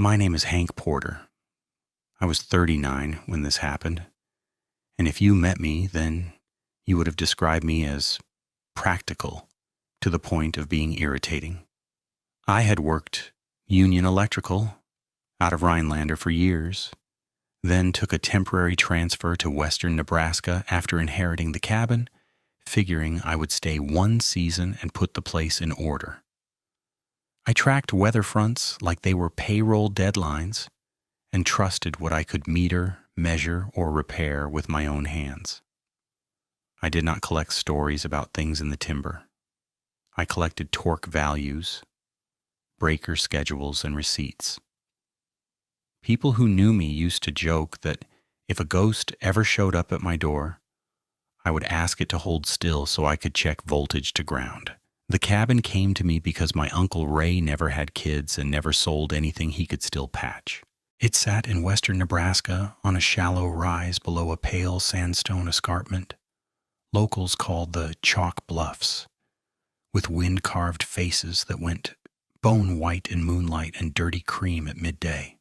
My name is Hank Porter. I was 39 when this happened, and if you met me, then you would have described me as practical to the point of being irritating. I had worked union electrical out of Rhinelander for years, then took a temporary transfer to western Nebraska after inheriting the cabin, figuring I would stay one season and put the place in order. I tracked weather fronts like they were payroll deadlines and trusted what I could meter, measure, or repair with my own hands. I did not collect stories about things in the timber. I collected torque values, breaker schedules, and receipts. People who knew me used to joke that if a ghost ever showed up at my door, I would ask it to hold still so I could check voltage to ground. The cabin came to me because my Uncle Ray never had kids and never sold anything he could still patch. It sat in western Nebraska on a shallow rise below a pale sandstone escarpment locals called the Chalk Bluffs, with wind-carved faces that went bone white in moonlight and dirty cream at midday.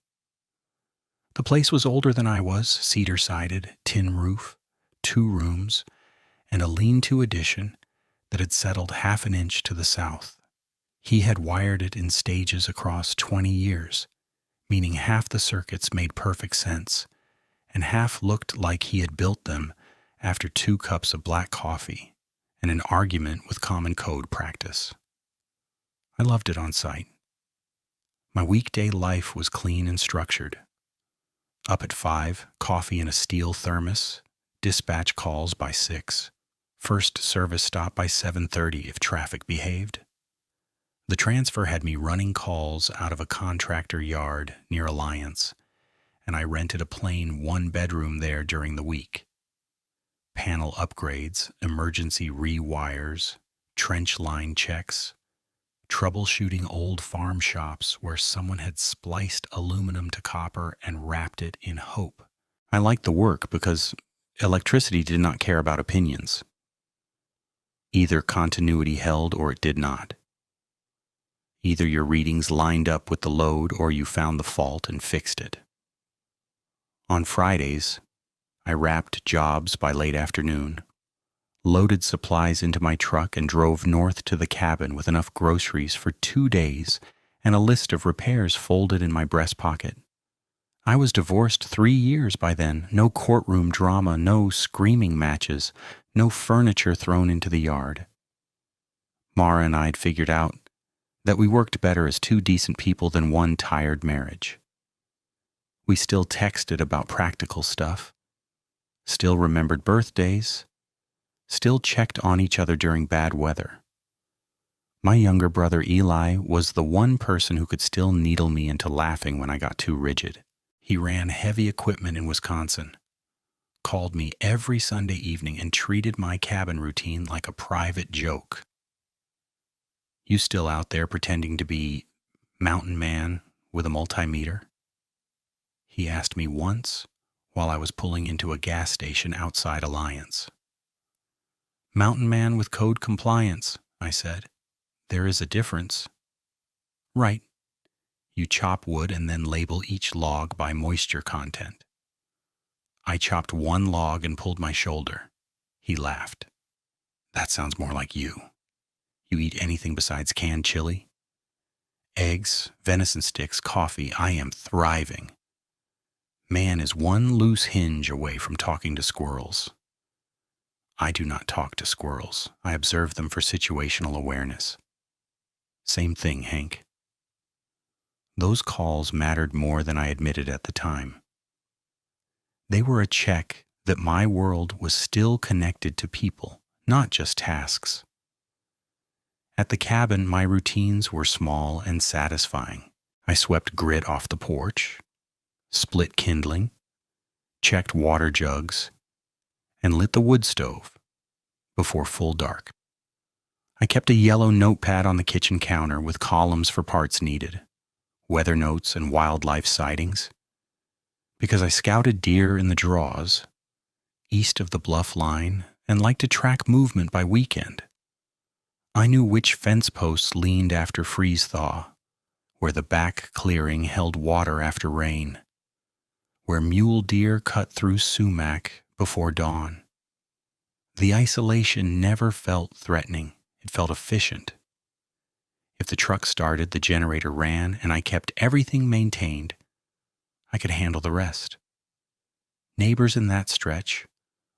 The place was older than I was, cedar-sided, tin roof, 2 rooms, and a lean-to addition that had settled half an inch to the south. He had wired it in stages across 20 years, meaning half the circuits made perfect sense, and half looked like he had built them after 2 cups of black coffee and an argument with Common Code practice. I loved it on site. My weekday life was clean and structured. Up at 5, coffee in a steel thermos, dispatch calls by 6. First service stop by 7:30 if traffic behaved. The transfer had me running calls out of a contractor yard near Alliance, and I rented a plain 1-bedroom there during the week. Panel upgrades, emergency rewires, trench line checks, troubleshooting old farm shops where someone had spliced aluminum to copper and wrapped it in hope. I liked the work because electricity did not care about opinions. Either continuity held or it did not. Either your readings lined up with the load or you found the fault and fixed it. On Fridays, I wrapped jobs by late afternoon, loaded supplies into my truck, and drove north to the cabin with enough groceries for 2 days and a list of repairs folded in my breast pocket. I was divorced 3 years by then, no courtroom drama, no screaming matches, no furniture thrown into the yard. Mara and I had figured out that we worked better as 2 decent people than 1 tired marriage. We still texted about practical stuff, still remembered birthdays, still checked on each other during bad weather. My younger brother Eli was the one person who could still needle me into laughing when I got too rigid. He ran heavy equipment in Wisconsin, called me every Sunday evening, and treated my cabin routine like a private joke. You still out there pretending to be mountain man with a multimeter? He asked me once while I was pulling into a gas station outside Alliance. Mountain man with code compliance, I said. There is a difference. Right. You chop wood and then label each log by moisture content. I chopped 1 log and pulled my shoulder. He laughed. That sounds more like you. You eat anything besides canned chili? Eggs, venison sticks, coffee. I am thriving. Man is 1 loose hinge away from talking to squirrels. I do not talk to squirrels. I observe them for situational awareness. Same thing, Hank. Those calls mattered more than I admitted at the time. They were a check that my world was still connected to people, not just tasks. At the cabin, my routines were small and satisfying. I swept grit off the porch, split kindling, checked water jugs, and lit the wood stove before full dark. I kept a yellow notepad on the kitchen counter with columns for parts needed, weather notes, and wildlife sightings, because I scouted deer in the draws east of the bluff line and liked to track movement by weekend. I knew which fence posts leaned after freeze-thaw, where the back clearing held water after rain, where mule deer cut through sumac before dawn. The isolation never felt threatening. It felt efficient. If the truck started, the generator ran, and I kept everything maintained, I could handle the rest. Neighbors in that stretch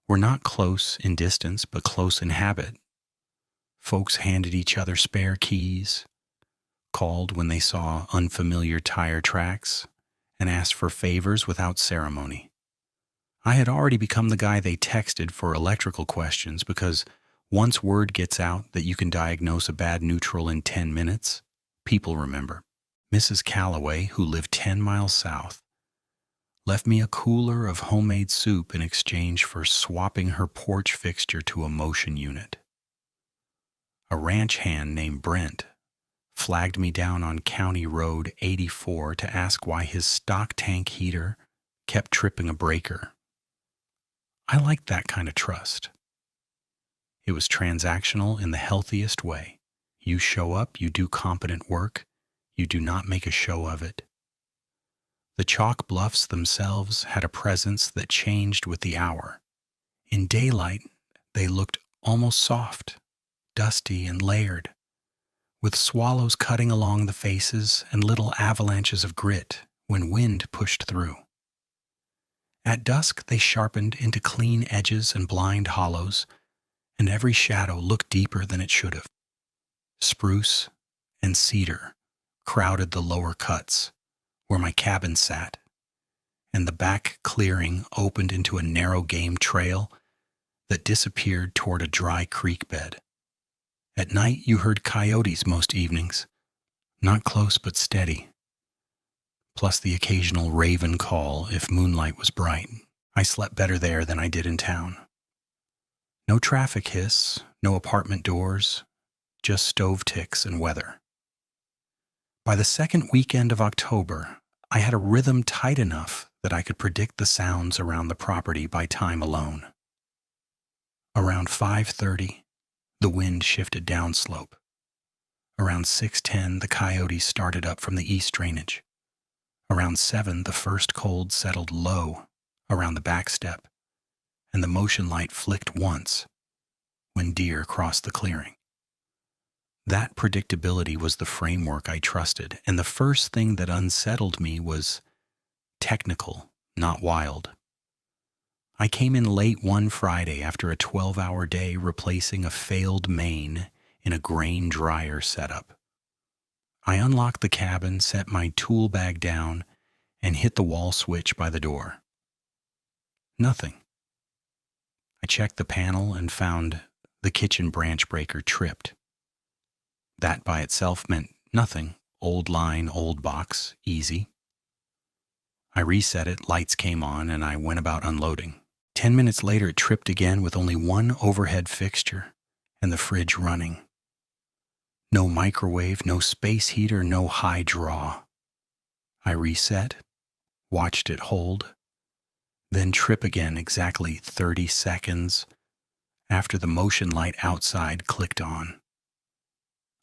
were not close in distance, but close in habit. Folks handed each other spare keys, called when they saw unfamiliar tire tracks, and asked for favors without ceremony. I had already become the guy they texted for electrical questions because once word gets out that you can diagnose a bad neutral in 10 minutes, people remember. Mrs. Calloway, who lived 10 miles south, left me a cooler of homemade soup in exchange for swapping her porch fixture to a motion unit. A ranch hand named Brent flagged me down on County Road 84 to ask why his stock tank heater kept tripping a breaker. I liked that kind of trust. It was transactional in the healthiest way. You show up, you do competent work, you do not make a show of it. The chalk bluffs themselves had a presence that changed with the hour. In daylight, they looked almost soft, dusty and layered, with swallows cutting along the faces and little avalanches of grit when wind pushed through. At dusk, they sharpened into clean edges and blind hollows, and every shadow looked deeper than it should have. Spruce and cedar crowded the lower cuts, where my cabin sat, and the back clearing opened into a narrow game trail that disappeared toward a dry creek bed. At night, you heard coyotes most evenings, not close but steady, plus the occasional raven call if moonlight was bright. I slept better there than I did in town. No traffic hiss, no apartment doors, just stove ticks and weather. By the second weekend of October, I had a rhythm tight enough that I could predict the sounds around the property by time alone. Around 5:30, the wind shifted downslope. Around 6:10, the coyotes started up from the east drainage. Around 7, the first cold settled low around the back step, and the motion light flicked once when deer crossed the clearing. That predictability was the framework I trusted, and the first thing that unsettled me was technical, not wild. I came in late one Friday after a 12-hour day replacing a failed main in a grain dryer setup. I unlocked the cabin, set my tool bag down, and hit the wall switch by the door. Nothing. I checked the panel and found the kitchen branch breaker tripped. That by itself meant nothing. Old line, old box, easy. I reset it, lights came on, and I went about unloading. 10 minutes later, it tripped again with only one overhead fixture and the fridge running. No microwave, no space heater, no high draw. I reset, watched it hold, then trip again exactly 30 seconds after the motion light outside clicked on.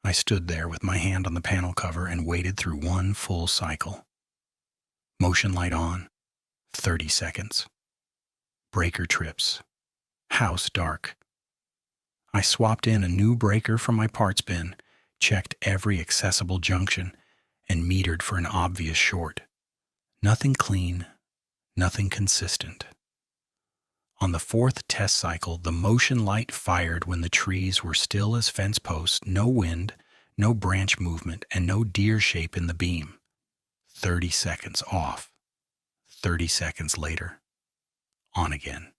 I stood there with my hand on the panel cover and waited through one full cycle. Motion light on, 30 seconds. Breaker trips. House dark. I swapped in a new breaker from my parts bin, checked every accessible junction, and metered for an obvious short. Nothing clean, nothing consistent. On the fourth test cycle, the motion light fired when the trees were still as fence posts, no wind, no branch movement, and no deer shape in the beam. 30 seconds off. 30 seconds later, on again.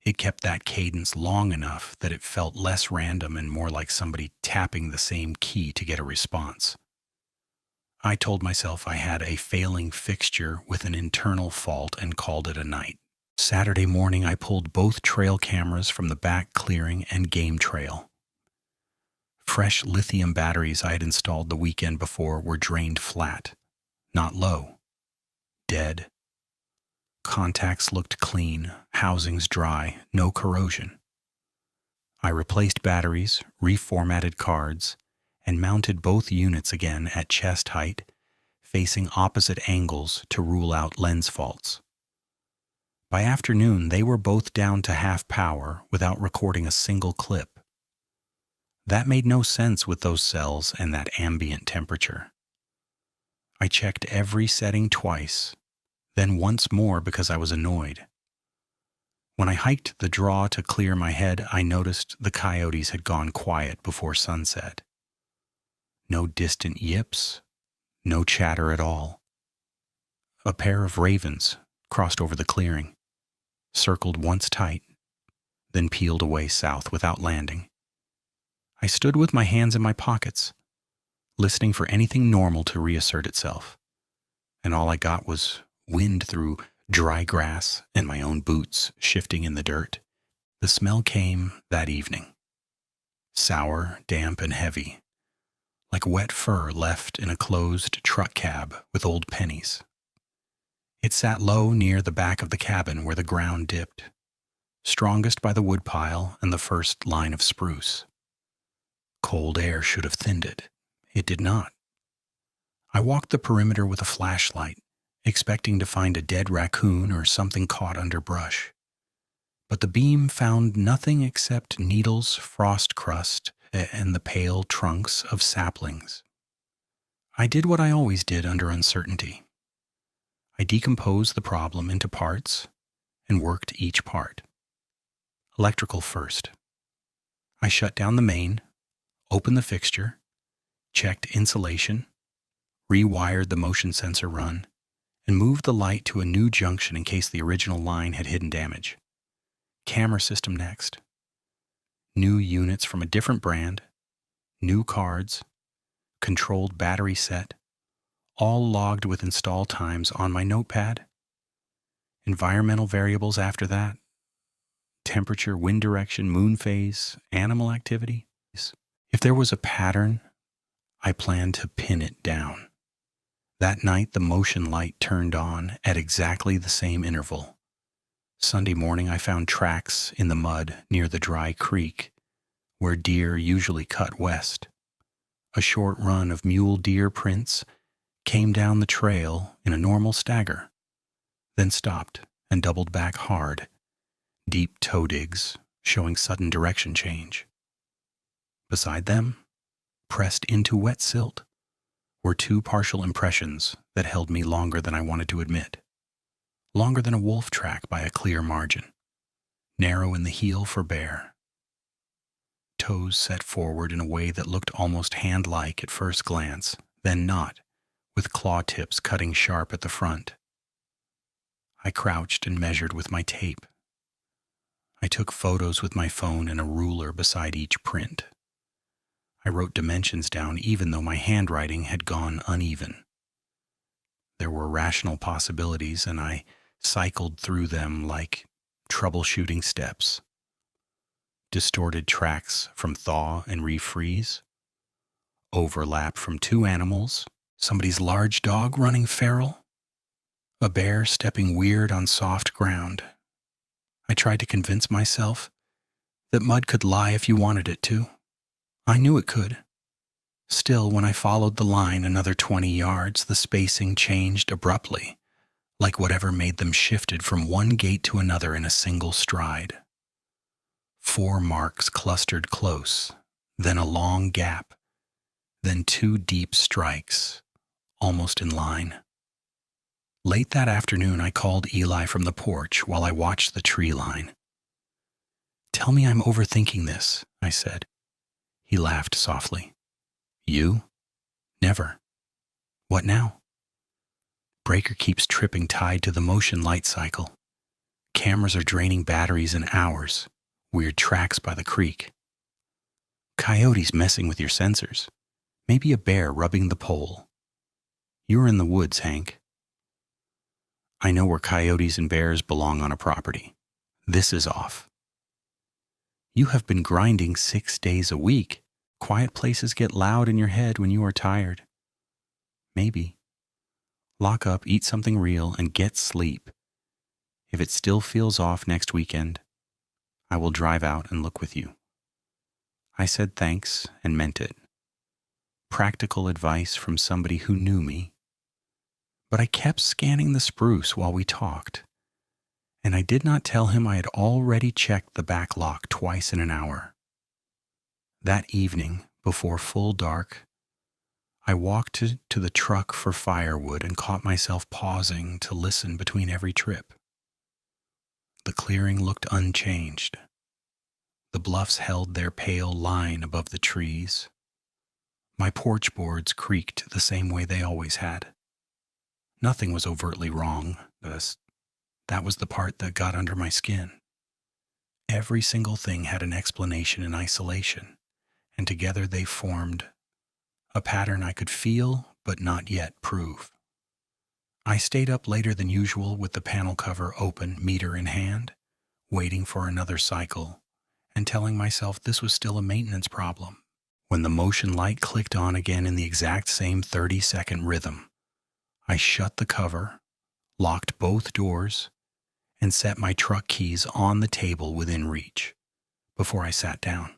It kept that cadence long enough that it felt less random and more like somebody tapping the same key to get a response. I told myself I had a failing fixture with an internal fault and called it a night. Saturday morning, I pulled both trail cameras from the back clearing and game trail. Fresh lithium batteries I had installed the weekend before were drained flat, not low, dead. Contacts looked clean, housings dry, no corrosion. I replaced batteries, reformatted cards, and mounted both units again at chest height, facing opposite angles to rule out lens faults. By afternoon, they were both down to half power without recording a single clip. That made no sense with those cells and that ambient temperature. I checked every setting twice, then once more because I was annoyed. When I hiked the draw to clear my head, I noticed the coyotes had gone quiet before sunset. No distant yips, no chatter at all. A pair of ravens crossed over the clearing, circled once tight, then peeled away south without landing. I stood with my hands in my pockets, listening for anything normal to reassert itself, and all I got was wind through dry grass and my own boots shifting in the dirt. The smell came that evening, sour, damp, and heavy, like wet fur left in a closed truck cab with old pennies. It sat low near the back of the cabin where the ground dipped, strongest by the woodpile and the first line of spruce. Cold air should have thinned it. It did not. I walked the perimeter with a flashlight, expecting to find a dead raccoon or something caught under brush. But the beam found nothing except needles, frost crust, and the pale trunks of saplings. I did what I always did under uncertainty. I decomposed the problem into parts and worked each part. Electrical first. I shut down the main, opened the fixture, checked insulation, rewired the motion sensor run, and moved the light to a new junction in case the original line had hidden damage. Camera system next. New units from a different brand, new cards, controlled battery set, all logged with install times on my notepad. Environmental variables after that. Temperature, wind direction, moon phase, animal activity. If there was a pattern, I planned to pin it down. That night, the motion light turned on at exactly the same interval. Sunday morning, I found tracks in the mud near the dry creek, where deer usually cut west. A short run of mule deer prints came down the trail in a normal stagger, then stopped and doubled back hard, deep toe digs showing sudden direction change. Beside them, pressed into wet silt, were two partial impressions that held me longer than I wanted to admit. Longer than a wolf track by a clear margin, narrow in the heel for bear. Toes set forward in a way that looked almost hand-like at first glance, then not, with claw tips cutting sharp at the front. I crouched and measured with my tape. I took photos with my phone and a ruler beside each print. I wrote dimensions down even though my handwriting had gone uneven. There were rational possibilities, and I cycled through them like troubleshooting steps. Distorted tracks from thaw and refreeze. Overlap from two animals, somebody's large dog running feral, a bear stepping weird on soft ground. I tried to convince myself that mud could lie if you wanted it to. I knew it could. Still, when I followed the line another 20 yards, the spacing changed abruptly, like whatever made them shifted from one gate to another in a single stride. 4 marks clustered close, then a long gap, then 2 deep strikes, almost in line. Late that afternoon, I called Eli from the porch while I watched the tree line. "Tell me I'm overthinking this," I said. He laughed softly. "You? Never. What now?" "Breaker keeps tripping tied to the motion light cycle. Cameras are draining batteries in hours. Weird tracks by the creek. Coyotes messing with your sensors. Maybe a bear rubbing the pole. You're in the woods, Hank. I know where coyotes and bears belong on a property. This is off. You have been grinding 6 days a week. Quiet places get loud in your head when you are tired. Maybe. Lock up, eat something real, and get sleep. If it still feels off next weekend, I will drive out and look with you." I said thanks and meant it. practical advice from somebody who knew me. But I kept scanning the spruce while we talked, and I did not tell him I had already checked the back lock twice in an hour. That evening, before full dark, I walked to the truck for firewood and caught myself pausing to listen between every trip. The clearing looked unchanged. The bluffs held their pale line above the trees. My porch boards creaked the same way they always had. Nothing was overtly wrong. That was the part that got under my skin. Every single thing had an explanation in isolation, and together they formed a pattern I could feel but not yet prove. I stayed up later than usual with the panel cover open, meter in hand, waiting for another cycle, and telling myself this was still a maintenance problem. When the motion light clicked on again in the exact same 30-second rhythm, I shut the cover, locked both doors, and set my truck keys on the table within reach before I sat down.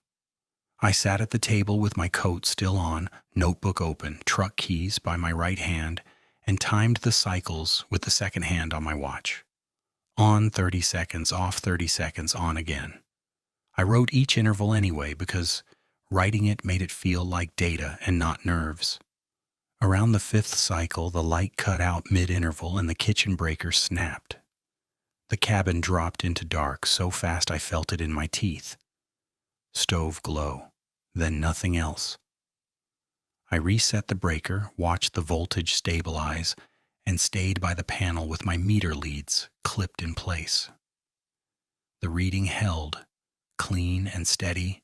I sat at the table with my coat still on, notebook open, truck keys by my right hand, and timed the cycles with the second hand on my watch. On 30 seconds, off 30 seconds, on again. I wrote each interval anyway because writing it made it feel like data and not nerves. Around the 5th cycle, the light cut out mid-interval and the kitchen breaker snapped. The cabin dropped into dark so fast I felt it in my teeth. Stove glow, then nothing else. I reset the breaker, watched the voltage stabilize, and stayed by the panel with my meter leads clipped in place. The reading held, clean and steady,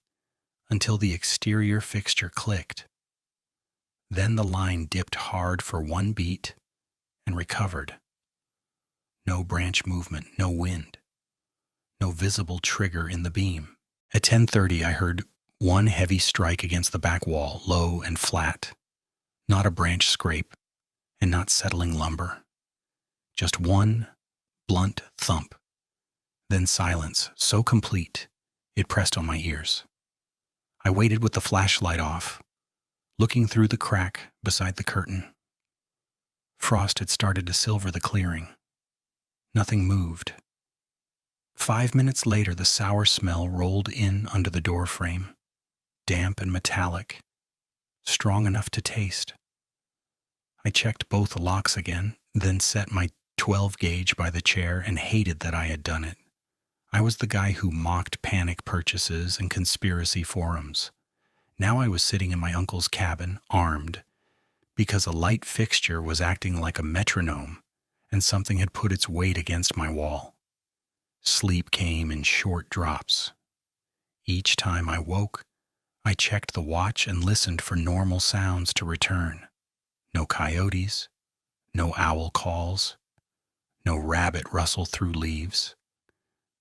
until the exterior fixture clicked. Then the line dipped hard for one beat and recovered. No branch movement, no wind, no visible trigger in the beam. At 10:30, I heard one heavy strike against the back wall, low and flat. Not a branch scrape, and not settling lumber. Just one blunt thump. Then silence, so complete, it pressed on my ears. I waited with the flashlight off, looking through the crack beside the curtain. Frost had started to silver the clearing. Nothing moved. 5 minutes later, the sour smell rolled in under the door frame, damp and metallic, strong enough to taste. I checked both locks again, then set my 12 gauge by the chair and hated that I had done it. I was the guy who mocked panic purchases and conspiracy forums. Now I was sitting in my uncle's cabin, armed, because a light fixture was acting like a metronome and something had put its weight against my wall. Sleep came in short drops. Each time I woke, I checked the watch and listened for normal sounds to return. No coyotes, no owl calls, no rabbit rustle through leaves.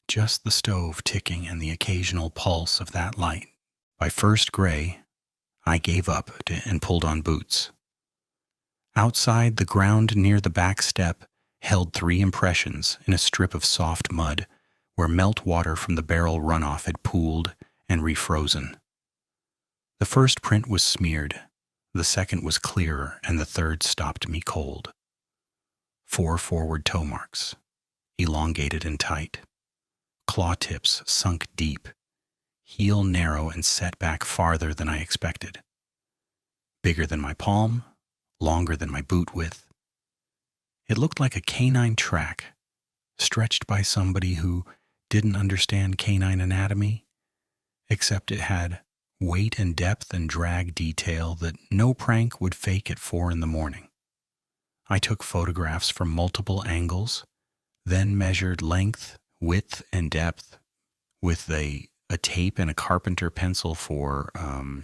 Just the stove ticking and the occasional pulse of that light. By first gray, I gave up and pulled on boots. Outside, the ground near the back step held 3 impressions in a strip of soft mud where meltwater from the barrel runoff had pooled and refrozen. The first print was smeared, the second was clearer, and the third stopped me cold. 4 forward toe marks, elongated and tight. Claw tips sunk deep, heel narrow and set back farther than I expected. Bigger than my palm, longer than my boot width. It looked like a canine track, stretched by somebody who didn't understand canine anatomy, except it had weight and depth and drag detail that no prank would fake at 4 a.m. I took photographs from multiple angles, then measured length, width, and depth with a tape and a carpenter pencil for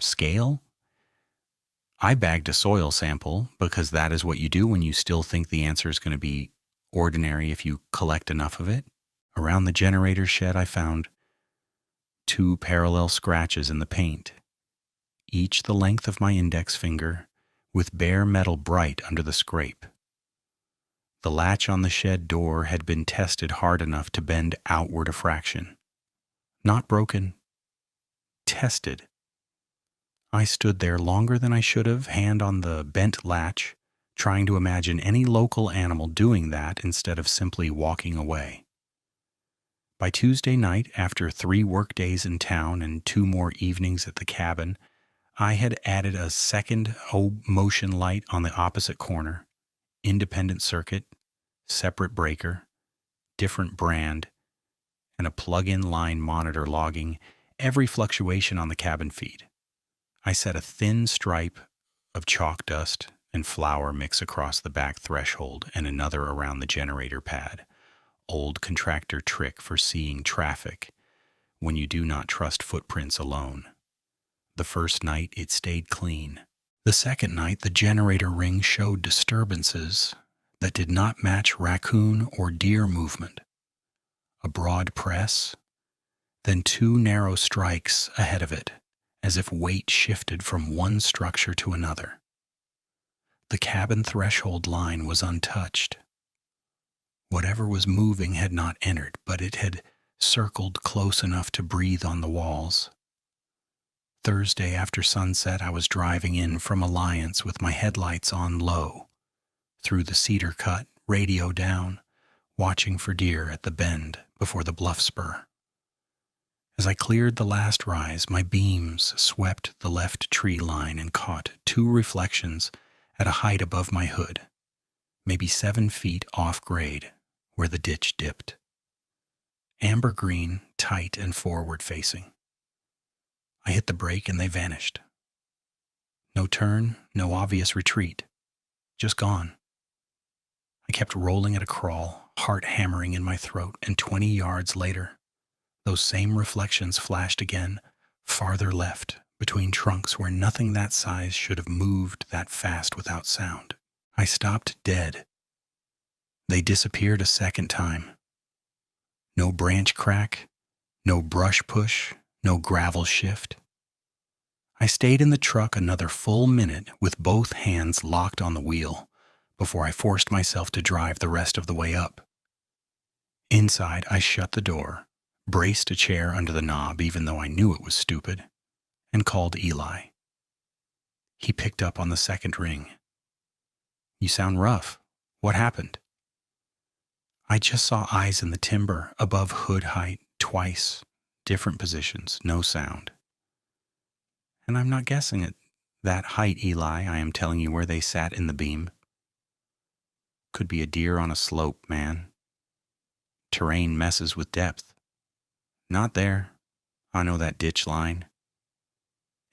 scale. I bagged a soil sample because that is what you do when you still think the answer is going to be ordinary if you collect enough of it. Around the generator shed, I found 2 parallel scratches in the paint, each the length of my index finger, with bare metal bright under the scrape. The latch on the shed door had been tested hard enough to bend outward a fraction. Not broken, tested. I stood there longer than I should have, hand on the bent latch, trying to imagine any local animal doing that instead of simply walking away. By Tuesday night, after 3 work days in town and 2 more evenings at the cabin, I had added a second motion light on the opposite corner, independent circuit, separate breaker, different brand, and a plug-in line monitor logging every fluctuation on the cabin feed. I set a thin stripe of chalk dust and flour mix across the back threshold and another around the generator pad. Old contractor trick for seeing traffic when you do not trust footprints alone. The first night, it stayed clean. The second night, the generator ring showed disturbances that did not match raccoon or deer movement. A broad press, then 2 narrow strikes ahead of it, as if weight shifted from one structure to another. The cabin threshold line was untouched. Whatever was moving had not entered, but it had circled close enough to breathe on the walls. Thursday after sunset, I was driving in from Alliance with my headlights on low, through the cedar cut, radio down, watching for deer at the bend before the bluff spur. As I cleared the last rise, my beams swept the left tree line and caught 2 reflections at a height above my hood, maybe 7 feet off grade, where the ditch dipped. Amber green, tight and forward-facing. I hit the brake and they vanished. No turn, no obvious retreat. Just gone. I kept rolling at a crawl, heart hammering in my throat, and 20 yards later, those same reflections flashed again, farther left, between trunks where nothing that size should have moved that fast without sound. I stopped dead. They disappeared a second time. No branch crack, no brush push, no gravel shift. I stayed in the truck another full minute with both hands locked on the wheel before I forced myself to drive the rest of the way up. Inside, I shut the door, braced a chair under the knob even though I knew it was stupid, and called Eli. He picked up on the second ring. "You sound rough. What happened?" I just saw eyes in the timber, above hood height, twice, different positions, no sound. And I'm not guessing at that height, Eli. I am telling you where they sat in the beam. Could be a deer on a slope, man. Terrain messes with depth. Not there. I know that ditch line.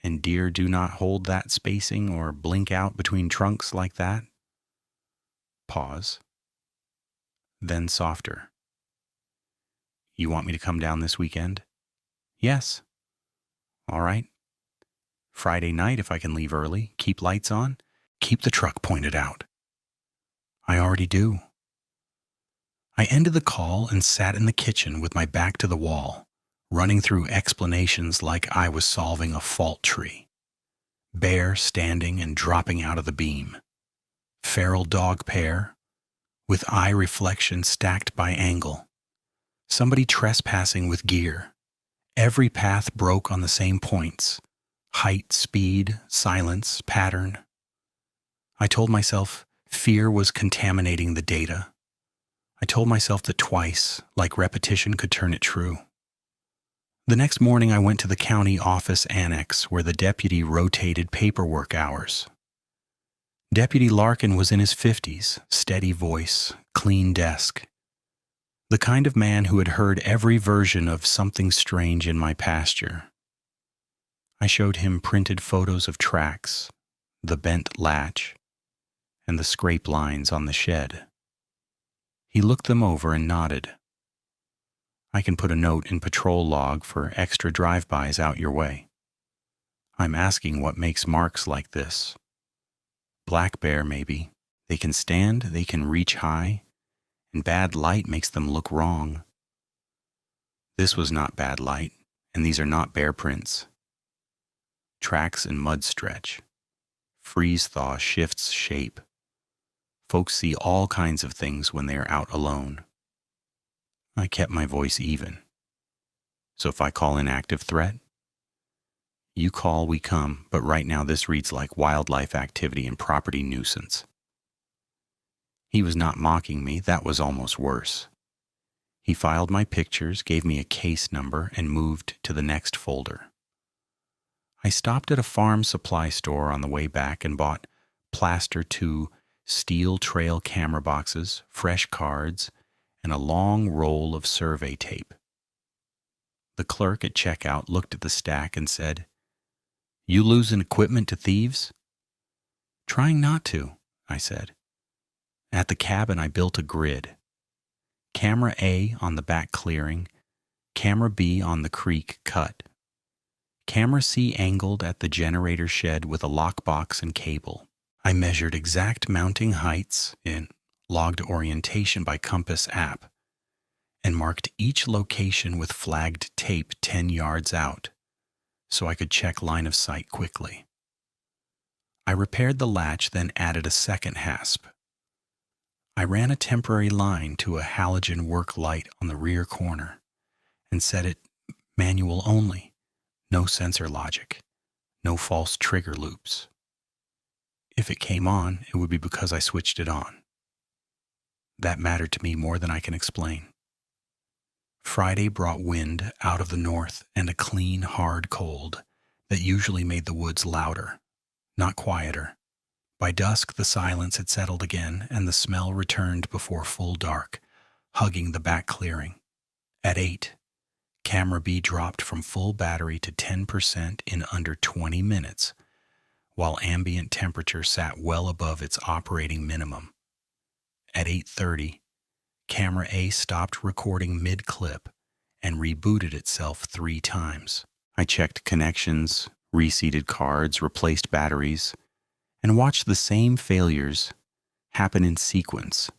And deer do not hold that spacing or blink out between trunks like that. Pause. Then softer. You want me to come down this weekend? Yes. All right. Friday night if I can leave early, keep lights on, keep the truck pointed out. I already do. I ended the call and sat in the kitchen with my back to the wall, running through explanations like I was solving a fault tree. Bear standing and dropping out of the beam. Feral dog pair, with eye reflection stacked by angle. Somebody trespassing with gear. Every path broke on the same points. Height, speed, silence, pattern. I told myself fear was contaminating the data. I told myself that twice, like repetition could turn it true. The next morning I went to the county office annex where the deputy rotated paperwork hours. Deputy Larkin was in his 50s, steady voice, clean desk. The kind of man who had heard every version of something strange in my pasture. I showed him printed photos of tracks, the bent latch, and the scrape lines on the shed. He looked them over and nodded. I can put a note in patrol log for extra drive-bys out your way. I'm asking what makes marks like this. Black bear, maybe. They can stand, they can reach high, and bad light makes them look wrong. This was not bad light, and these are not bear prints. Tracks and mud stretch. Freeze-thaw shifts shape. Folks see all kinds of things when they are out alone. I kept my voice even. So if I call in active threat, You call, we come, but right now this reads like wildlife activity and property nuisance. He was not mocking me, that was almost worse. He filed my pictures, gave me a case number, and moved to the next folder. I stopped at a farm supply store on the way back and bought plaster 2 steel trail camera boxes, fresh cards, and a long roll of survey tape. The clerk at checkout looked at the stack and said, "You losing equipment to thieves?" "Trying not to," I said. At the cabin, I built a grid. Camera A on the back clearing, camera B on the creek cut. Camera C angled at the generator shed with a lockbox and cable. I measured exact mounting heights in logged orientation by compass app and marked each location with flagged tape 10 yards out so I could check line of sight quickly. I repaired the latch, then added a second hasp. I ran a temporary line to a halogen work light on the rear corner and set it manual only, no sensor logic, no false trigger loops. If it came on, it would be because I switched it on. That mattered to me more than I can explain. Friday brought wind out of the north and a clean, hard cold that usually made the woods louder, not quieter. By dusk, the silence had settled again, and the smell returned before full dark, hugging the back clearing. At 8, camera B dropped from full battery to 10% in under 20 minutes, while ambient temperature sat well above its operating minimum. At 8:30, camera A stopped recording mid-clip and rebooted itself 3 times. I checked connections, reseated cards, replaced batteries, and watched the same failures happen in sequence,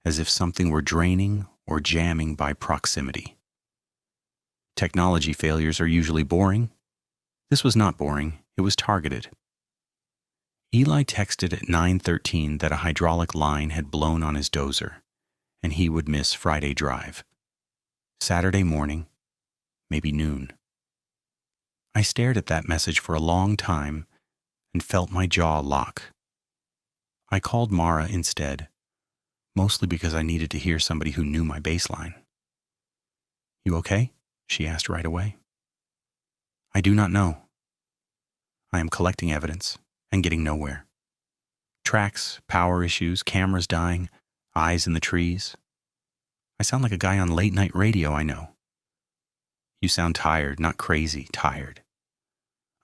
as if something were draining or jamming by proximity. Technology failures are usually boring. This was not boring, it was targeted. Eli texted at 9:13 that a hydraulic line had blown on his dozer, and he would miss Friday drive. Saturday morning, maybe noon. I stared at that message for a long time and felt my jaw lock. I called Mara instead, mostly because I needed to hear somebody who knew my baseline. "You okay?" she asked right away. "I do not know. I am collecting evidence and getting nowhere. Tracks, power issues, cameras dying, eyes in the trees. I sound like a guy on late night radio, I know. You sound tired, not crazy, tired.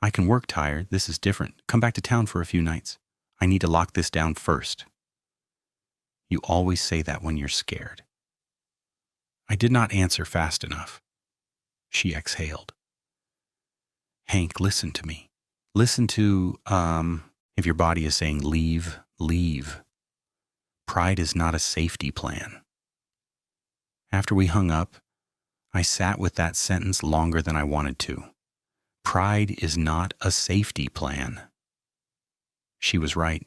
I can work tired, this is different. Come back to town for a few nights. I need to lock this down first." You always say that when you're scared. I did not answer fast enough. She exhaled. "Hank, listen to me. Listen to, if your body is saying leave, leave. Pride is not a safety plan." After we hung up, I sat with that sentence longer than I wanted to. Pride is not a safety plan. She was right.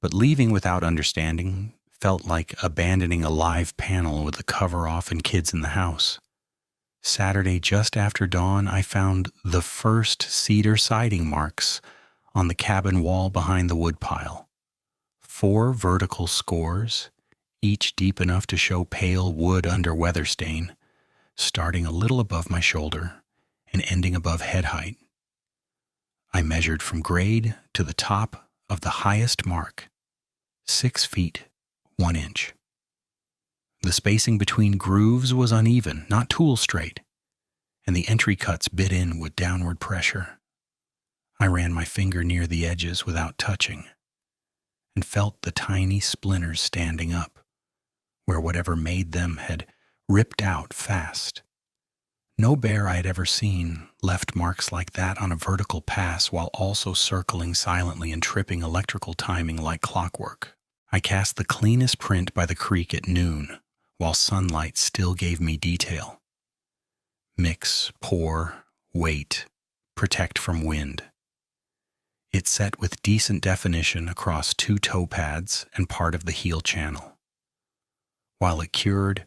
But leaving without understanding felt like abandoning a live panel with the cover off and kids in the house. Saturday, just after dawn, I found the first cedar siding marks on the cabin wall behind the woodpile. 4 vertical scores, each deep enough to show pale wood under weather stain, starting a little above my shoulder and ending above head height. I measured from grade to the top of the highest mark, 6 feet, 1 inch. The spacing between grooves was uneven, not tool straight, and the entry cuts bit in with downward pressure. I ran my finger near the edges without touching and felt the tiny splinters standing up, where whatever made them had ripped out fast. No bear I had ever seen left marks like that on a vertical pass while also circling silently and tripping electrical timing like clockwork. I cast the cleanest print by the creek at noon, while sunlight still gave me detail. Mix, pour, wait, protect from wind. It set with decent definition across 2 toe pads and part of the heel channel. While it cured,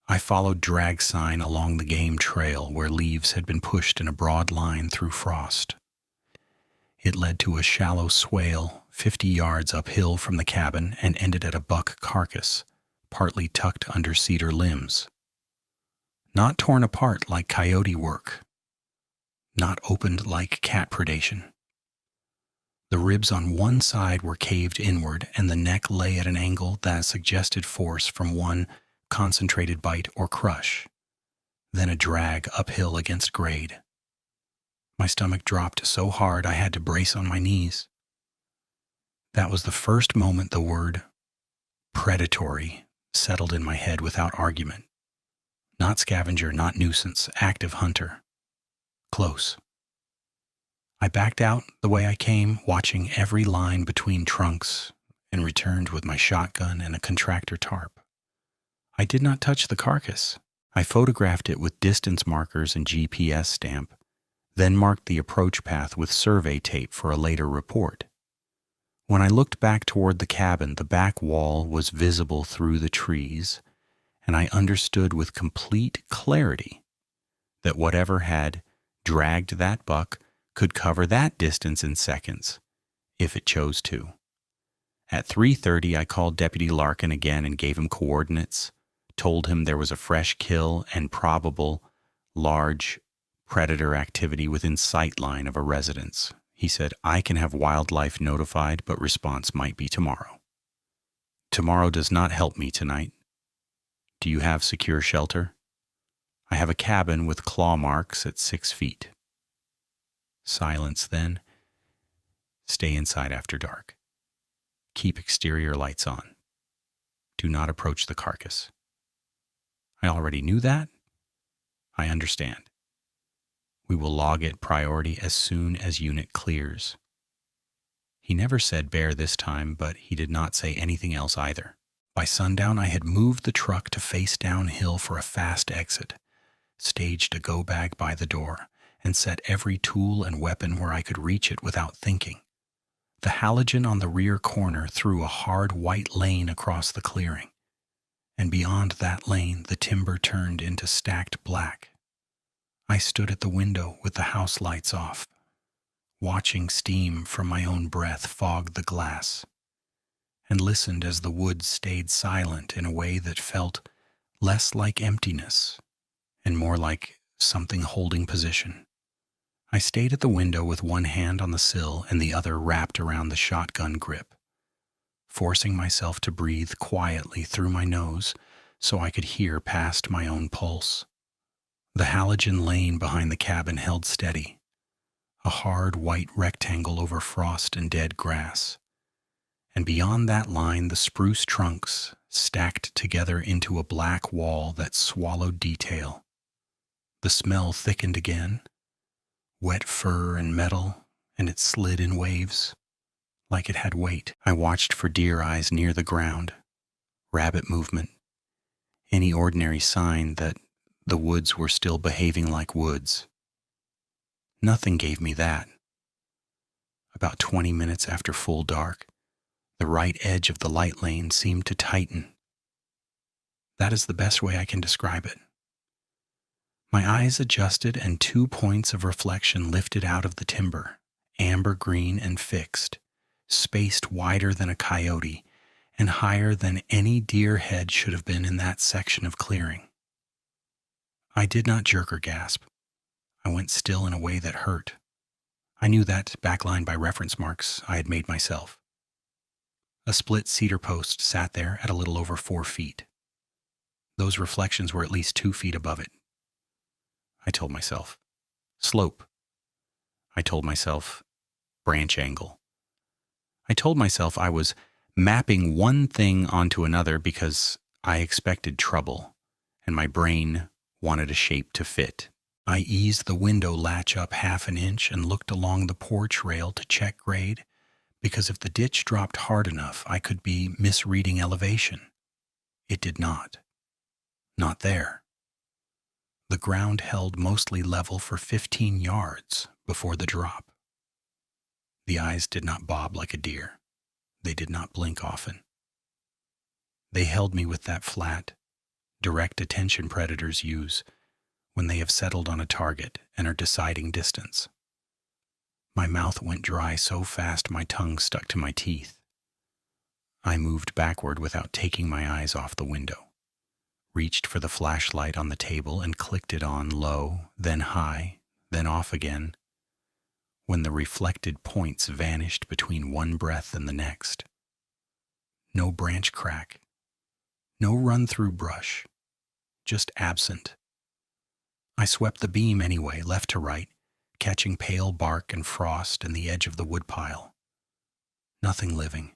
I followed drag sign along the game trail where leaves had been pushed in a broad line through frost. It led to a shallow swale 50 yards uphill from the cabin and ended at a buck carcass, partly tucked under cedar limbs. Not torn apart like coyote work, not opened like cat predation. The ribs on one side were caved inward, and the neck lay at an angle that suggested force from one concentrated bite or crush, then a drag uphill against grade. My stomach dropped so hard I had to brace on my knees. That was the first moment the word predatory settled in my head without argument. Not scavenger, not nuisance, active hunter. Close. I backed out the way I came, watching every line between trunks, and returned with my shotgun and a contractor tarp. I did not touch the carcass. I photographed it with distance markers and GPS stamp, then marked the approach path with survey tape for a later report. When I looked back toward the cabin, the back wall was visible through the trees, and I understood with complete clarity that whatever had dragged that buck could cover that distance in seconds, if it chose to. At 3:30, I called Deputy Larkin again and gave him coordinates, told him there was a fresh kill and probable large predator activity within sight line of a residence. He said, I can have wildlife notified, but response might be tomorrow. Tomorrow does not help me tonight. Do you have secure shelter? I have a cabin with claw marks at 6 feet. Silence then. Stay inside after dark. Keep exterior lights on. Do not approach the carcass. I already knew that. I understand. We will log it priority as soon as unit clears. He never said bear this time, but he did not say anything else either. By sundown, I had moved the truck to face downhill for a fast exit, staged a go bag by the door, and set every tool and weapon where I could reach it without thinking. The halogen on the rear corner threw a hard white lane across the clearing, and beyond that lane the timber turned into stacked black. I stood at the window with the house lights off, watching steam from my own breath fog the glass, and listened as the woods stayed silent in a way that felt less like emptiness and more like something holding position. I stayed at the window with one hand on the sill and the other wrapped around the shotgun grip, forcing myself to breathe quietly through my nose so I could hear past my own pulse. The halogen lane behind the cabin held steady, a hard white rectangle over frost and dead grass. And beyond that line, the spruce trunks stacked together into a black wall that swallowed detail. The smell thickened again, wet fur and metal, and it slid in waves, like it had weight. I watched for deer eyes near the ground, rabbit movement, any ordinary sign that the woods were still behaving like woods. Nothing gave me that. About 20 minutes after full dark, the right edge of the light lane seemed to tighten. That is the best way I can describe it. My eyes adjusted and 2 points of reflection lifted out of the timber, amber green and fixed, spaced wider than a coyote and higher than any deer head should have been in that section of clearing. I did not jerk or gasp. I went still in a way that hurt. I knew that backlined by reference marks I had made myself. A split cedar post sat there at a little over 4 feet. Those reflections were at least 2 feet above it. I told myself, slope. I told myself, branch angle. I told myself I was mapping one thing onto another because I expected trouble, and my brain wanted a shape to fit. I eased the window latch up 1/2 inch and looked along the porch rail to check grade, because if the ditch dropped hard enough, I could be misreading elevation. It did not. Not there. The ground held mostly level for 15 yards before the drop. The eyes did not bob like a deer. They did not blink often. They held me with that flat, direct attention predators use when they have settled on a target and are deciding distance. My mouth went dry so fast my tongue stuck to my teeth. I moved backward without taking my eyes off the window, reached for the flashlight on the table and clicked it on low, then high, then off again, when the reflected points vanished between one breath and the next. No branch crack, no run-through brush, just absent. I swept the beam anyway, left to right, catching pale bark and frost and the edge of the woodpile. Nothing living.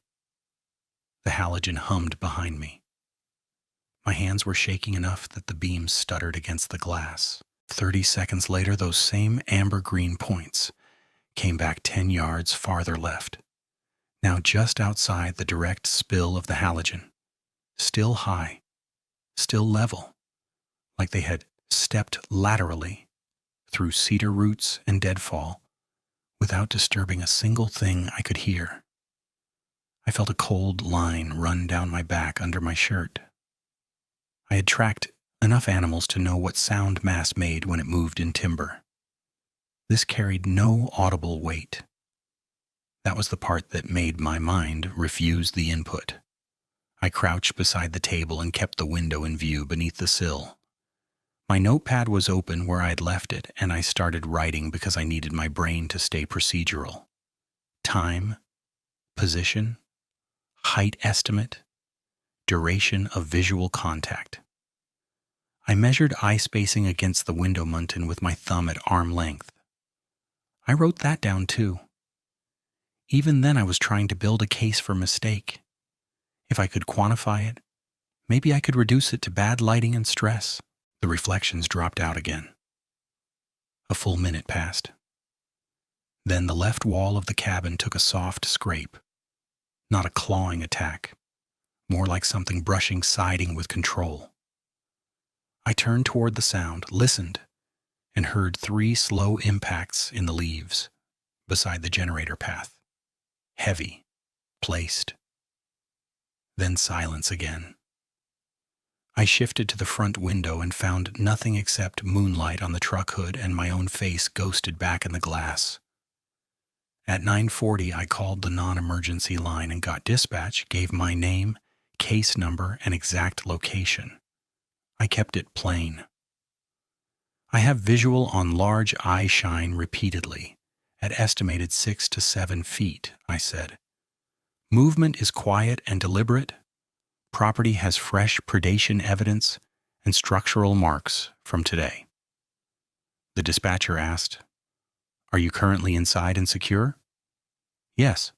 The halogen hummed behind me. My hands were shaking enough that the beam stuttered against the glass. 30 seconds later, those same amber-green points came back 10 yards farther left, now just outside the direct spill of the halogen. Still high, still level, like they had stepped laterally through cedar roots and deadfall without disturbing a single thing I could hear. I felt a cold line run down my back under my shirt. I had tracked enough animals to know what sound mass made when it moved in timber. This carried no audible weight. That was the part that made my mind refuse the input. I crouched beside the table and kept the window in view beneath the sill. My notepad was open where I had left it, and I started writing because I needed my brain to stay procedural. Time, position, height estimate, duration of visual contact. I measured eye spacing against the window muntin with my thumb at arm length. I wrote that down too. Even then I was trying to build a case for mistake. If I could quantify it, maybe I could reduce it to bad lighting and stress. The reflections dropped out again. A full minute passed. Then the left wall of the cabin took a soft scrape. Not a clawing attack, more like something brushing siding with control. I turned toward the sound, listened, and heard 3 slow impacts in the leaves beside the generator path. Heavy, placed. Then silence again. I shifted to the front window and found nothing except moonlight on the truck hood and my own face ghosted back in the glass. At 9:40, I called the non-emergency line and got dispatch, gave my name, case number, and exact location. I kept it plain. I have visual on large eye shine repeatedly, at estimated 6 to 7 feet, I said. Movement is quiet and deliberate. Property has fresh predation evidence and structural marks from today. The dispatcher asked, "Are you currently inside and secure?" "Yes."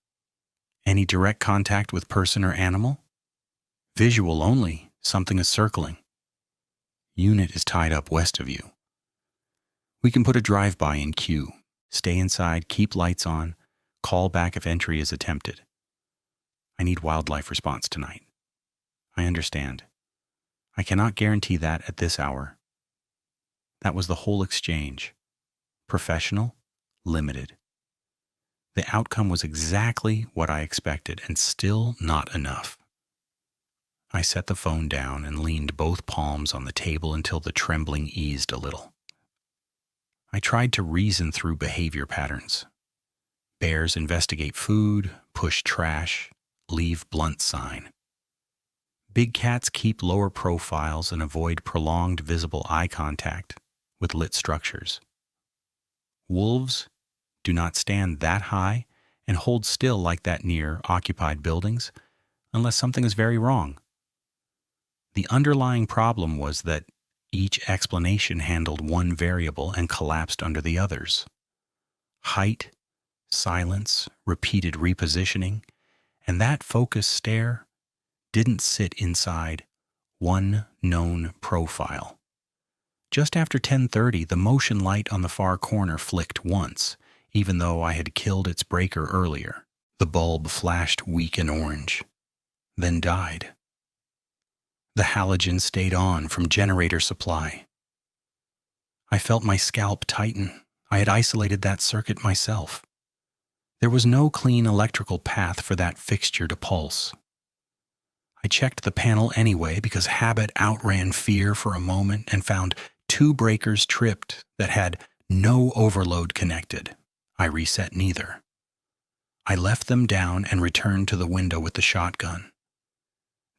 "Any direct contact with person or animal?" "Visual only. Something is circling." "Unit is tied up west of you." "We can put a drive-by in queue. Stay inside, keep lights on, call back if entry is attempted. I need wildlife response tonight." "I understand. I cannot guarantee that at this hour." That was the whole exchange. Professional, limited. The outcome was exactly what I expected, and still not enough. I set the phone down and leaned both palms on the table until the trembling eased a little. I tried to reason through behavior patterns. Bears investigate food, push trash, leave blunt sign. Big cats keep lower profiles and avoid prolonged visible eye contact with lit structures. Wolves do not stand that high and hold still like that near occupied buildings unless something is very wrong. The underlying problem was that each explanation handled one variable and collapsed under the others. Height, silence, repeated repositioning, and that focused stare didn't sit inside one known profile. Just after 10:30, the motion light on the far corner flicked once, even though I had killed its breaker earlier. The bulb flashed weak and orange, then died. The halogen stayed on from generator supply. I felt my scalp tighten. I had isolated that circuit myself. There was no clean electrical path for that fixture to pulse. I checked the panel anyway because habit outran fear for a moment and found 2 breakers tripped that had no overload connected. I reset neither. I left them down and returned to the window with the shotgun.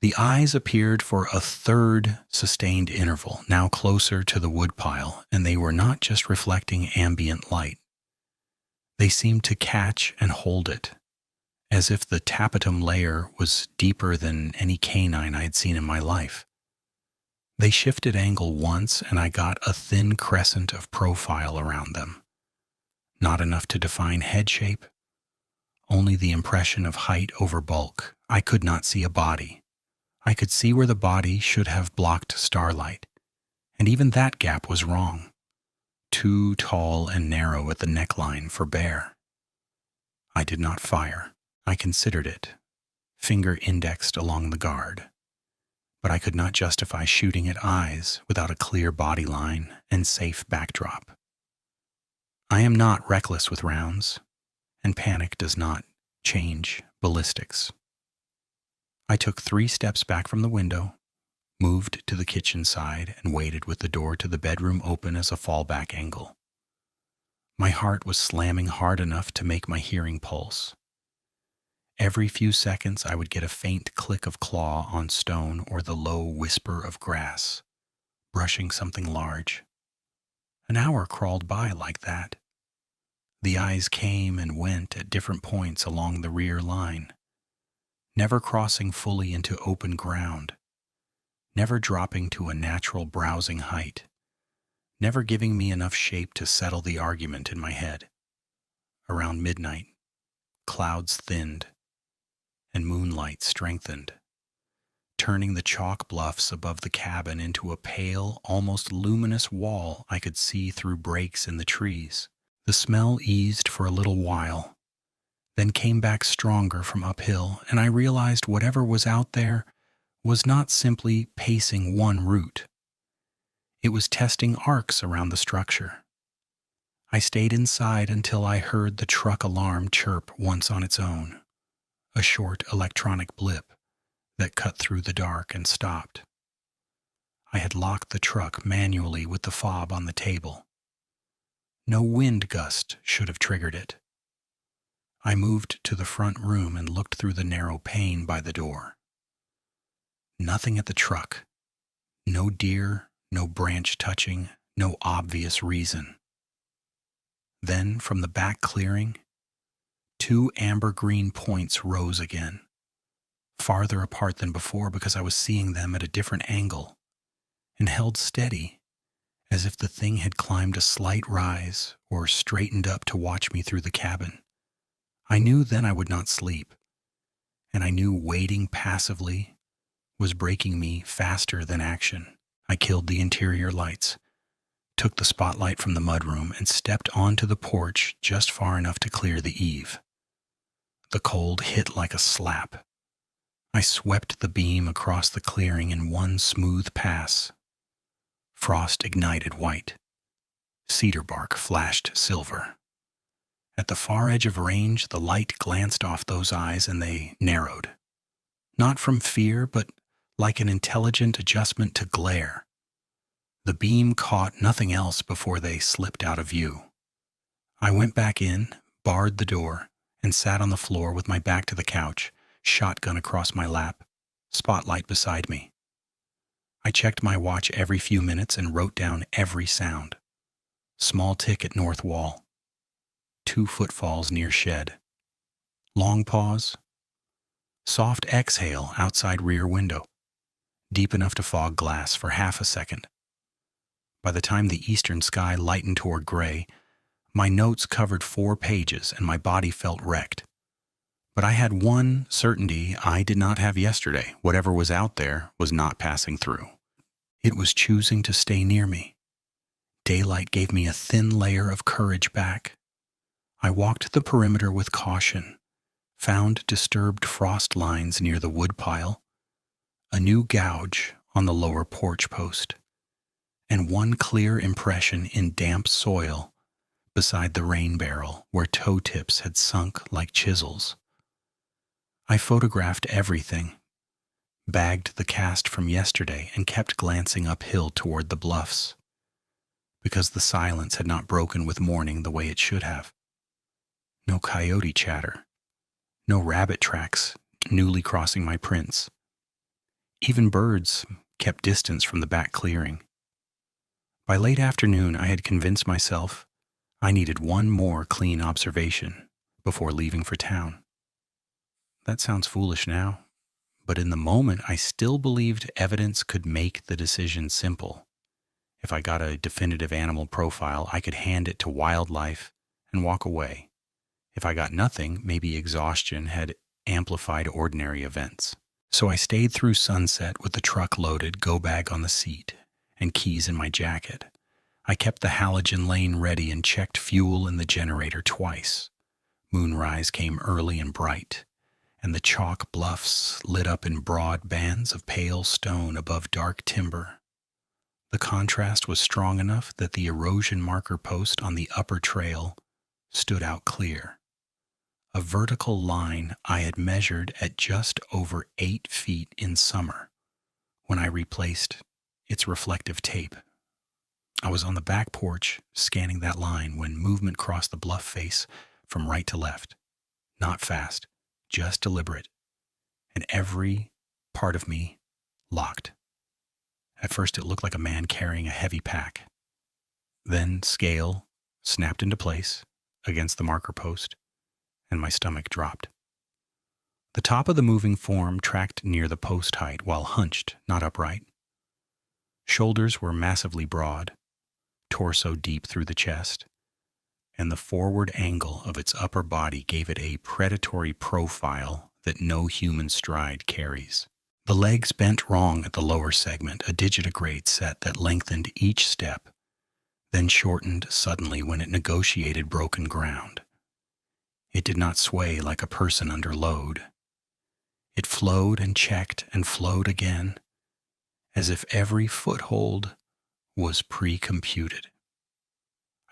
The eyes appeared for a third sustained interval, now closer to the woodpile, and they were not just reflecting ambient light. They seemed to catch and hold it, as if the tapetum layer was deeper than any canine I had seen in my life. They shifted angle once, and I got a thin crescent of profile around them. Not enough to define head shape, only the impression of height over bulk. I could not see a body. I could see where the body should have blocked starlight, and even that gap was wrong. Too tall and narrow at the neckline for bear. I did not fire. I considered it, finger indexed along the guard. But I could not justify shooting at eyes without a clear body line and safe backdrop. I am not reckless with rounds, and panic does not change ballistics. I took 3 steps back from the window, moved to the kitchen side, and waited with the door to the bedroom open as a fallback angle. My heart was slamming hard enough to make my hearing pulse. Every few seconds I would get a faint click of claw on stone or the low whisper of grass, brushing something large. An hour crawled by like that. The eyes came and went at different points along the rear line, never crossing fully into open ground, never dropping to a natural browsing height, never giving me enough shape to settle the argument in my head. Around midnight, clouds thinned, and moonlight strengthened, turning the chalk bluffs above the cabin into a pale, almost luminous wall I could see through breaks in the trees. The smell eased for a little while, then came back stronger from uphill, and I realized whatever was out there was not simply pacing one route. It was testing arcs around the structure. I stayed inside until I heard the truck alarm chirp once on its own, a short electronic blip that cut through the dark and stopped. I had locked the truck manually with the fob on the table. No wind gust should have triggered it. I moved to the front room and looked through the narrow pane by the door. Nothing at the truck. No deer, no branch touching, no obvious reason. Then, from the back clearing, 2 amber-green points rose again, farther apart than before because I was seeing them at a different angle, and held steady, as if the thing had climbed a slight rise or straightened up to watch me through the cabin. I knew then I would not sleep, and I knew waiting passively was breaking me faster than action. I killed the interior lights, took the spotlight from the mudroom, and stepped onto the porch just far enough to clear the eave. The cold hit like a slap. I swept the beam across the clearing in one smooth pass. Frost ignited white. Cedar bark flashed silver. At the far edge of range, the light glanced off those eyes and they narrowed. Not from fear, but like an intelligent adjustment to glare. The beam caught nothing else before they slipped out of view. I went back in, barred the door, and sat on the floor with my back to the couch, shotgun across my lap, spotlight beside me. I checked my watch every few minutes and wrote down every sound. Small tick at north wall. 2 footfalls near shed. Long pause. Soft exhale outside rear window. Deep enough to fog glass for half a second. By the time the eastern sky lightened toward gray, my notes covered 4 pages and my body felt wrecked. But I had one certainty I did not have yesterday. Whatever was out there was not passing through. It was choosing to stay near me. Daylight gave me a thin layer of courage back. I walked the perimeter with caution, found disturbed frost lines near the woodpile, a new gouge on the lower porch post, and one clear impression in damp soil beside the rain barrel where toe tips had sunk like chisels. I photographed everything, bagged the cast from yesterday and kept glancing uphill toward the bluffs, because the silence had not broken with morning the way it should have. No coyote chatter, no rabbit tracks newly crossing my prints. Even birds kept distance from the back clearing. By late afternoon, I had convinced myself I needed one more clean observation before leaving for town. That sounds foolish now, but in the moment I still believed evidence could make the decision simple. If I got a definitive animal profile, I could hand it to wildlife and walk away. If I got nothing, maybe exhaustion had amplified ordinary events. So I stayed through sunset with the truck loaded, go bag on the seat, and keys in my jacket. I kept the halogen lane ready and checked fuel in the generator twice. Moonrise came early and bright, and the chalk bluffs lit up in broad bands of pale stone above dark timber. The contrast was strong enough that the erosion marker post on the upper trail stood out clear. A vertical line I had measured at just over 8 feet in summer when I replaced its reflective tape. I was on the back porch scanning that line when movement crossed the bluff face from right to left. Not fast, just deliberate, and every part of me locked. At first it looked like a man carrying a heavy pack. Then scale snapped into place against the marker post, and my stomach dropped. The top of the moving form tracked near the post height while hunched, not upright. Shoulders were massively broad, torso deep through the chest, and the forward angle of its upper body gave it a predatory profile that no human stride carries. The legs bent wrong at the lower segment, a digitigrade set that lengthened each step, then shortened suddenly when it negotiated broken ground. It did not sway like a person under load. It flowed and checked and flowed again, as if every foothold was pre-computed.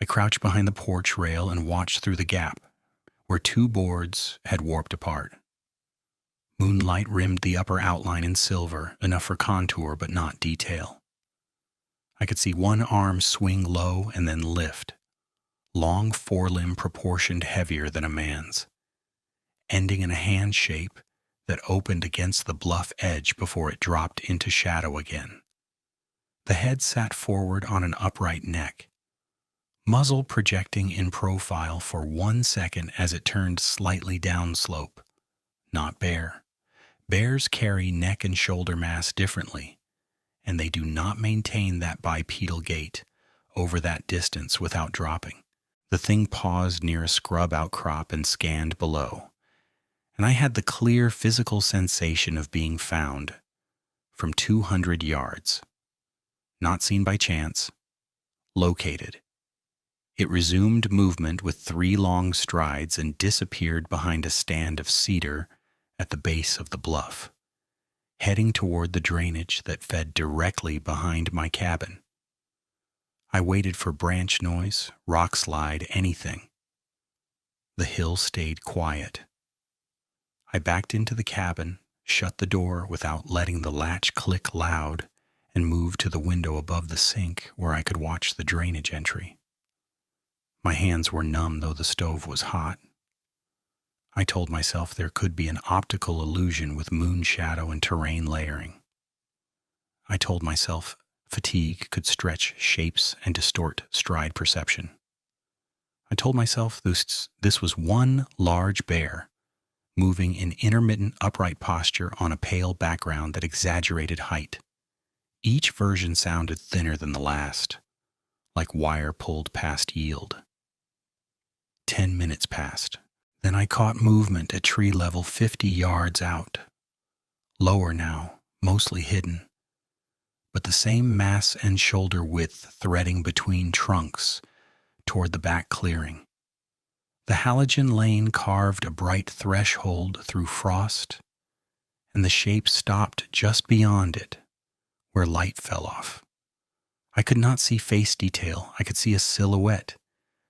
I crouched behind the porch rail and watched through the gap, where 2 boards had warped apart. Moonlight rimmed the upper outline in silver, enough for contour but not detail. I could see one arm swing low and then lift, long forelimb proportioned heavier than a man's, ending in a hand shape that opened against the bluff edge before it dropped into shadow again. The head sat forward on an upright neck, muzzle projecting in profile for 1 second as it turned slightly downslope. Not bear. Bears carry neck and shoulder mass differently, and they do not maintain that bipedal gait over that distance without dropping. The thing paused near a scrub outcrop and scanned below, and I had the clear physical sensation of being found from 200 yards. Not seen by chance, located. It resumed movement with 3 long strides and disappeared behind a stand of cedar at the base of the bluff, heading toward the drainage that fed directly behind my cabin. I waited for branch noise, rock slide, anything. The hill stayed quiet. I backed into the cabin, shut the door without letting the latch click loud, and moved to the window above the sink where I could watch the drainage entry. My hands were numb though the stove was hot. I told myself there could be an optical illusion with moon shadow and terrain layering. I told myself fatigue could stretch shapes and distort stride perception. I told myself this was one large bear, moving in intermittent upright posture on a pale background that exaggerated height. Each version sounded thinner than the last, like wire pulled past yield. 10 minutes passed. Then I caught movement at tree level 50 yards out. Lower now, mostly hidden, but the same mass and shoulder width threading between trunks toward the back clearing. The halogen lane carved a bright threshold through frost, and the shape stopped just beyond it, where light fell off. I could not see face detail. I could see a silhouette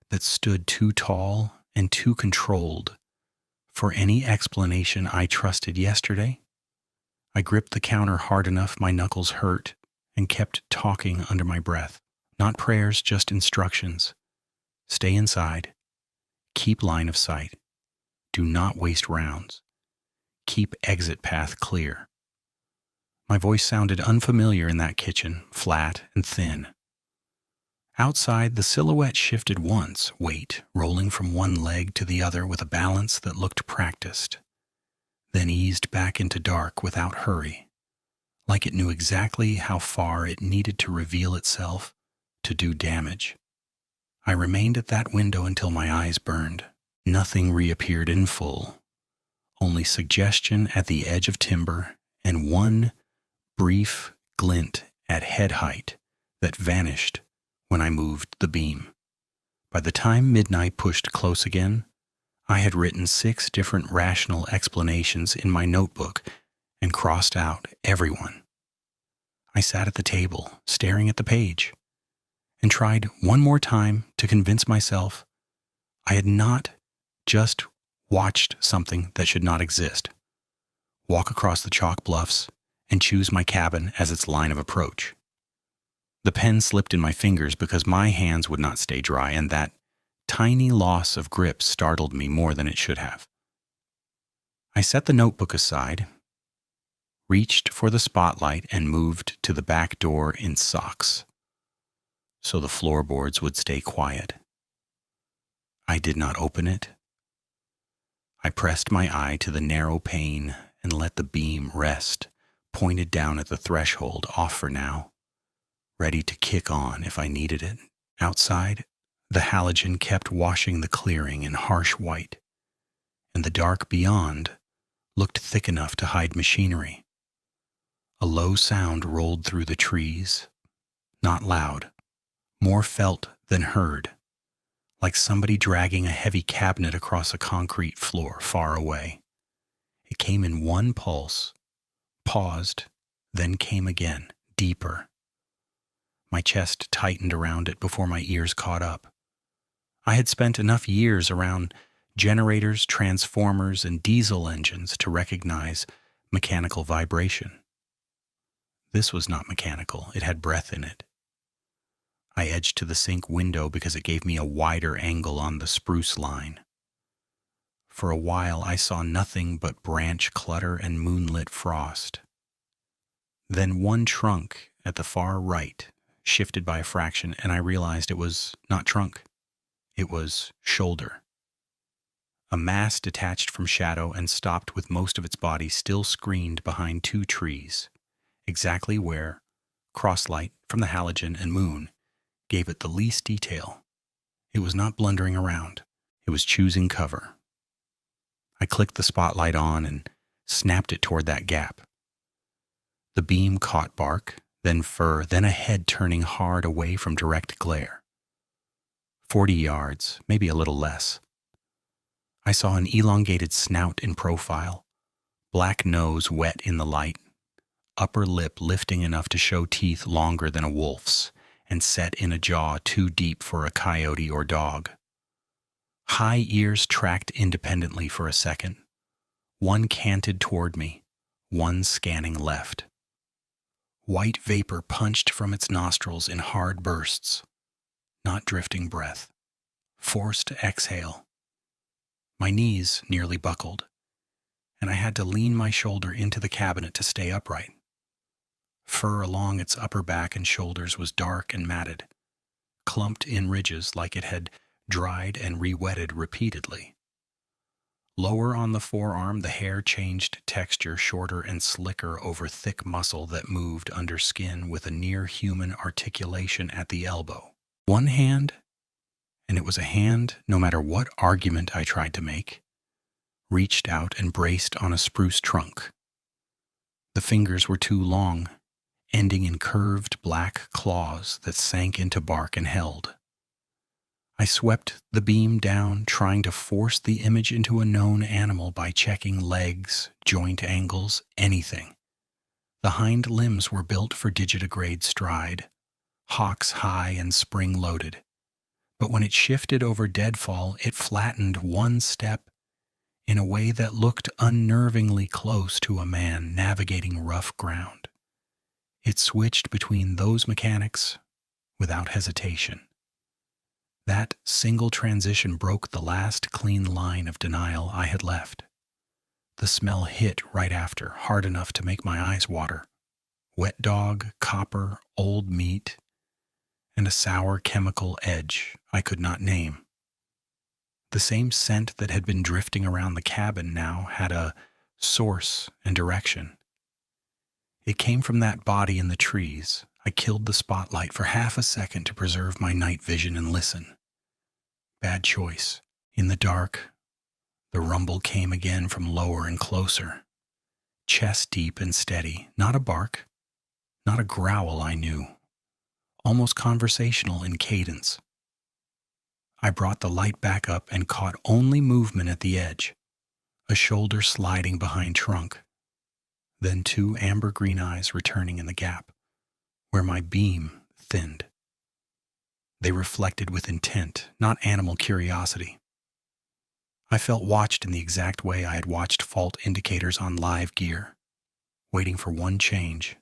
that stood too tall and too controlled for any explanation I trusted yesterday. I gripped the counter hard enough my knuckles hurt and kept talking under my breath. Not prayers, just instructions. Stay inside. Keep line of sight. Do not waste rounds. Keep exit path clear. My voice sounded unfamiliar in that kitchen, flat and thin. Outside, the silhouette shifted once, weight rolling from one leg to the other with a balance that looked practiced, then eased back into dark without hurry, like it knew exactly how far it needed to reveal itself to do damage. I remained at that window until my eyes burned. Nothing reappeared in full, only suggestion at the edge of timber and one brief glint at head height that vanished when I moved the beam. By the time midnight pushed close again, I had written 6 different rational explanations in my notebook and crossed out everyone. I sat at the table, staring at the page, and tried one more time to convince myself I had not just watched something that should not exist, walk across the chalk bluffs, and choose my cabin as its line of approach. The pen slipped in my fingers because my hands would not stay dry, and that tiny loss of grip startled me more than it should have. I set the notebook aside, reached for the spotlight, and moved to the back door in socks, so the floorboards would stay quiet. I did not open it. I pressed my eye to the narrow pane and let the beam rest, pointed down at the threshold, off for now, ready to kick on if I needed it. Outside, the halogen kept washing the clearing in harsh white, and the dark beyond looked thick enough to hide machinery. A low sound rolled through the trees, not loud, more felt than heard, like somebody dragging a heavy cabinet across a concrete floor far away. It came in one pulse, paused, then came again, deeper. My chest tightened around it before my ears caught up. I had spent enough years around generators, transformers, and diesel engines to recognize mechanical vibration. This was not mechanical. It had breath in it. I edged to the sink window because it gave me a wider angle on the spruce line. For a while, I saw nothing but branch clutter and moonlit frost. Then one trunk at the far right shifted by a fraction, and I realized it was not trunk. It was shoulder. A mass detached from shadow and stopped with most of its body still screened behind 2 trees, exactly where crosslight from the halogen and moon gave it the least detail. It was not blundering around. It was choosing cover. I clicked the spotlight on and snapped it toward that gap. The beam caught bark, then fur, then a head turning hard away from direct glare. 40 yards, maybe a little less. I saw an elongated snout in profile, black nose wet in the light, upper lip lifting enough to show teeth longer than a wolf's, and set in a jaw too deep for a coyote or dog. High ears tracked independently for a second. One canted toward me, one scanning left. White vapor punched from its nostrils in hard bursts, not drifting breath. Forced exhale. My knees nearly buckled, and I had to lean my shoulder into the cabinet to stay upright. Fur along its upper back and shoulders was dark and matted, clumped in ridges like it had dried and re-wetted repeatedly. Lower on the forearm, the hair changed texture, shorter and slicker over thick muscle that moved under skin with a near-human articulation at the elbow. One hand, and it was a hand no matter what argument I tried to make, reached out and braced on a spruce trunk. The fingers were too long, ending in curved black claws that sank into bark and held. I swept the beam down, trying to force the image into a known animal by checking legs, joint angles, anything. The hind limbs were built for digitigrade stride, hocks high and spring-loaded. But when it shifted over deadfall, it flattened one step in a way that looked unnervingly close to a man navigating rough ground. It switched between those mechanics without hesitation. That single transition broke the last clean line of denial I had left. The smell hit right after, hard enough to make my eyes water. Wet dog, copper, old meat, and a sour chemical edge I could not name. The same scent that had been drifting around the cabin now had a source and direction. It came from that body in the trees. I killed the spotlight for half a second to preserve my night vision and listen. Bad choice. In the dark, the rumble came again from lower and closer. Chest deep and steady, not a bark, not a growl I knew. Almost conversational in cadence. I brought the light back up and caught only movement at the edge, a shoulder sliding behind trunk, then two amber-green eyes returning in the gap, where my beam thinned. They reflected with intent, not animal curiosity. I felt watched in the exact way I had watched fault indicators on live gear, waiting for one change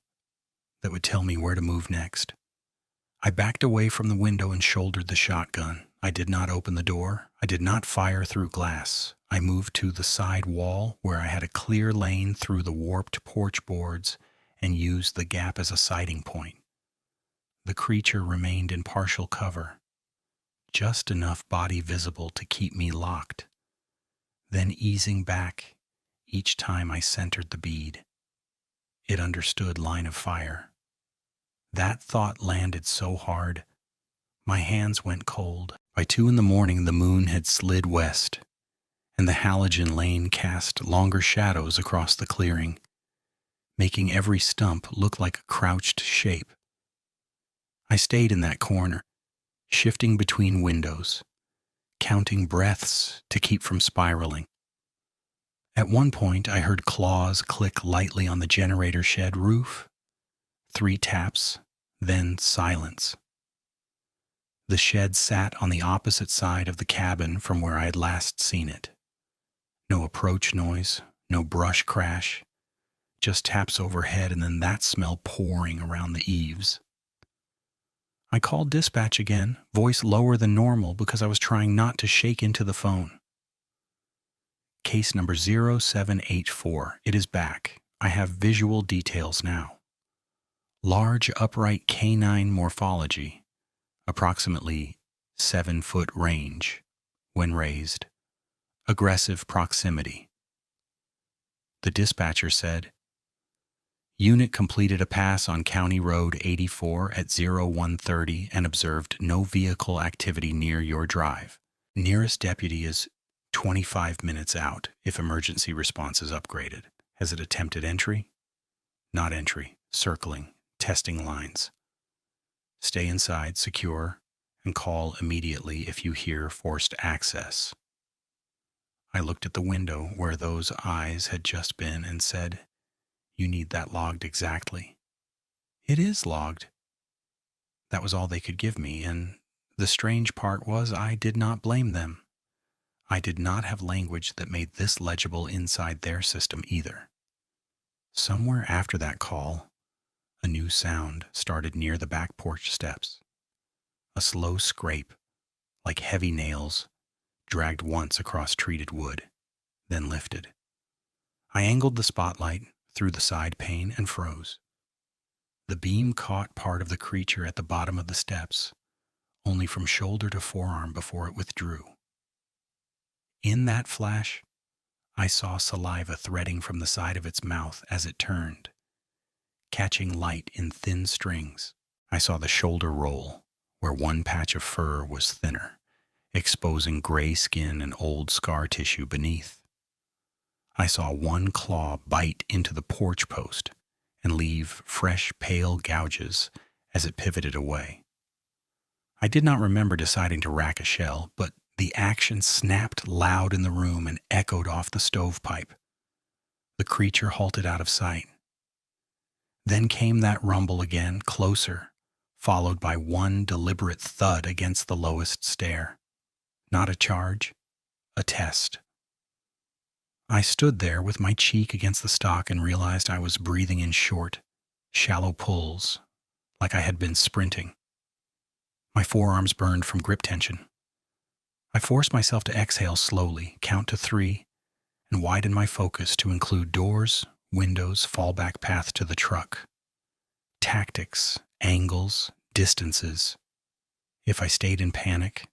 that would tell me where to move next. I backed away from the window and shouldered the shotgun. I did not open the door. I did not fire through glass. I moved to the side wall where I had a clear lane through the warped porch boards and used the gap as a sighting point. The creature remained in partial cover, just enough body visible to keep me locked, then easing back each time I centered the bead. It understood line of fire. That thought landed so hard, my hands went cold. By 2 a.m, the moon had slid west, and the halogen lane cast longer shadows across the clearing, making every stump look like a crouched shape. I stayed in that corner, shifting between windows, counting breaths to keep from spiraling. At one point, I heard claws click lightly on the generator shed roof. 3 taps, then silence. The shed sat on the opposite side of the cabin from where I had last seen it. No approach noise, no brush crash, just taps overhead and then that smell pouring around the eaves. I called dispatch again, voice lower than normal because I was trying not to shake into the phone. Case number 0784. It is back. I have visual details now. Large upright canine morphology, approximately 7-foot range when raised, aggressive proximity. The dispatcher said, Unit completed a pass on County Road 84 at 0130 and observed no vehicle activity near your drive. Nearest deputy is 25 minutes out if emergency response is upgraded. Has it attempted entry? Not entry. Circling. Testing lines. Stay inside, secure, and call immediately if you hear forced access. I looked at the window where those eyes had just been and said, You need that logged exactly. It is logged. That was all they could give me, and the strange part was I did not blame them. I did not have language that made this legible inside their system either. Somewhere after that call, a new sound started near the back porch steps. A slow scrape, like heavy nails, dragged once across treated wood, then lifted. I angled the spotlight through the side pane and froze. The beam caught part of the creature at the bottom of the steps, only from shoulder to forearm before it withdrew. In that flash, I saw saliva threading from the side of its mouth as it turned, catching light in thin strings. I saw the shoulder roll, where one patch of fur was thinner, exposing gray skin and old scar tissue beneath. I saw one claw bite into the porch post and leave fresh, pale gouges as it pivoted away. I did not remember deciding to rack a shell, but the action snapped loud in the room and echoed off the stovepipe. The creature halted out of sight. Then came that rumble again, closer, followed by one deliberate thud against the lowest stair. Not a charge, a test. I stood there with my cheek against the stock and realized I was breathing in short, shallow pulls, like I had been sprinting. My forearms burned from grip tension. I forced myself to exhale slowly, count to 3, and widen my focus to include doors, windows, fallback path to the truck. Tactics, angles, distances. If I stayed in panic,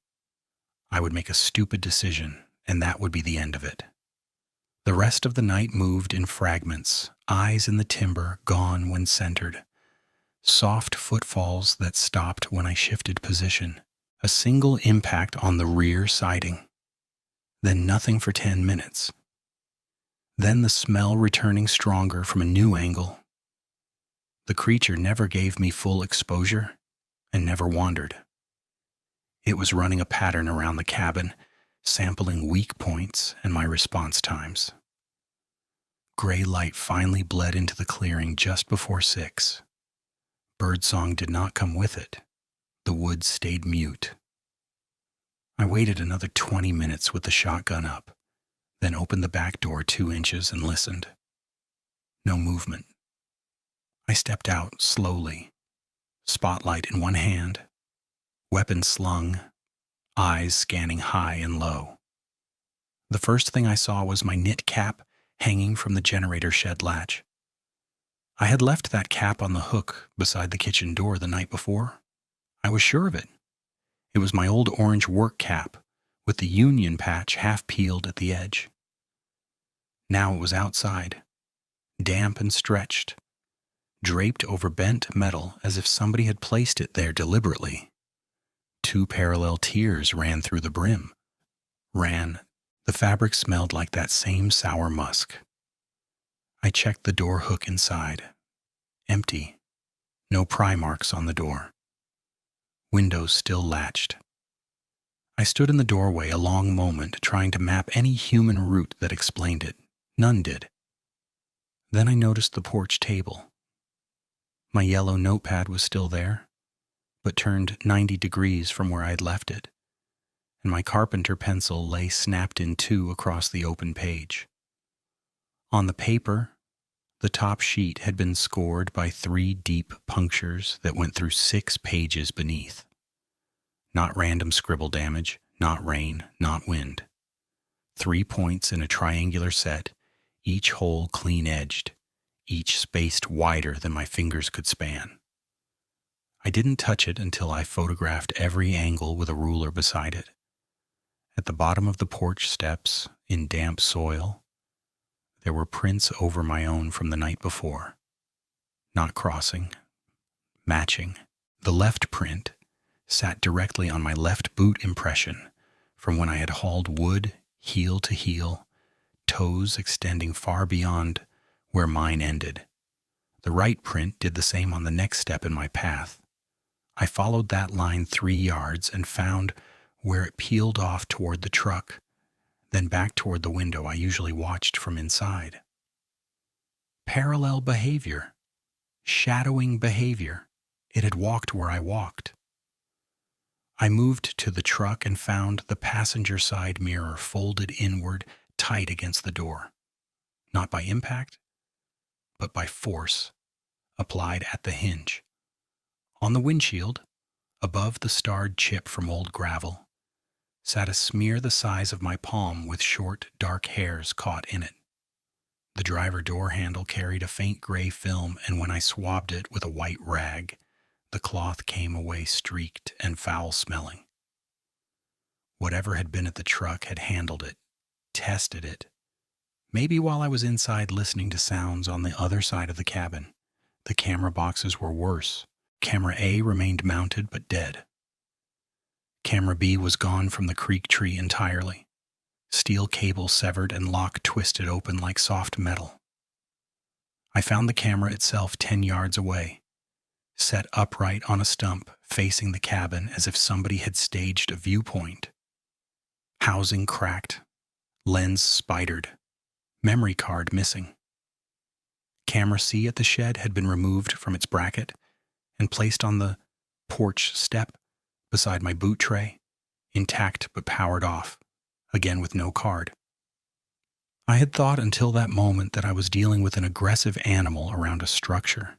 I would make a stupid decision, and that would be the end of it. The rest of the night moved in fragments, eyes in the timber, gone when centered. Soft footfalls that stopped when I shifted position. A single impact on the rear siding. Then nothing for 10 minutes. Then the smell returning stronger from a new angle. The creature never gave me full exposure and never wandered. It was running a pattern around the cabin, sampling weak points and my response times. Gray light finally bled into the clearing just before 6. Birdsong did not come with it. The woods stayed mute. I waited another 20 minutes with the shotgun up, then opened the back door 2 inches and listened. No movement. I stepped out slowly, spotlight in one hand, weapon slung, eyes scanning high and low. The first thing I saw was my knit cap hanging from the generator shed latch. I had left that cap on the hook beside the kitchen door the night before. I was sure of it. It was my old orange work cap with the union patch half peeled at the edge. Now it was outside, damp and stretched, draped over bent metal as if somebody had placed it there deliberately. 2 parallel tiers ran through the brim. The fabric smelled like that same sour musk. I checked the door hook inside. Empty. No pry marks on the door. Windows still latched. I stood in the doorway a long moment trying to map any human route that explained it. None did. Then I noticed the porch table. My yellow notepad was still there, but turned 90 degrees from where I had left it, and my carpenter pencil lay snapped in 2 across the open page. On the paper, the top sheet had been scored by 3 deep punctures that went through 6 pages beneath. Not random scribble damage, not rain, not wind. 3 points in a triangular set, each hole clean-edged, each spaced wider than my fingers could span. I didn't touch it until I photographed every angle with a ruler beside it. At the bottom of the porch steps, in damp soil, there were prints over my own from the night before. Not crossing, matching. The left print sat directly on my left boot impression from when I had hauled wood heel to heel, toes extending far beyond where mine ended. The right print did the same on the next step in my path. I followed that line 3 yards and found where it peeled off toward the truck, then back toward the window I usually watched from inside. Parallel behavior. Shadowing behavior. It had walked where I walked. I moved to the truck and found the passenger side mirror folded inward, tight against the door. Not by impact, but by force, applied at the hinge. On the windshield, above the starred chip from old gravel, sat a smear the size of my palm with short, dark hairs caught in it. The driver door handle carried a faint gray film, and when I swabbed it with a white rag, the cloth came away streaked and foul-smelling. Whatever had been at the truck had handled it, tested it. Maybe while I was inside listening to sounds on the other side of the cabin. The camera boxes were worse. Camera A remained mounted but dead. Camera B was gone from the creek tree entirely. Steel cable severed and lock twisted open like soft metal. I found the camera itself 10 yards away, set upright on a stump facing the cabin as if somebody had staged a viewpoint. Housing cracked, lens spidered, memory card missing. Camera C at the shed had been removed from its bracket and placed on the porch step beside my boot tray, intact but powered off, again with no card. I had thought until that moment that I was dealing with an aggressive animal around a structure.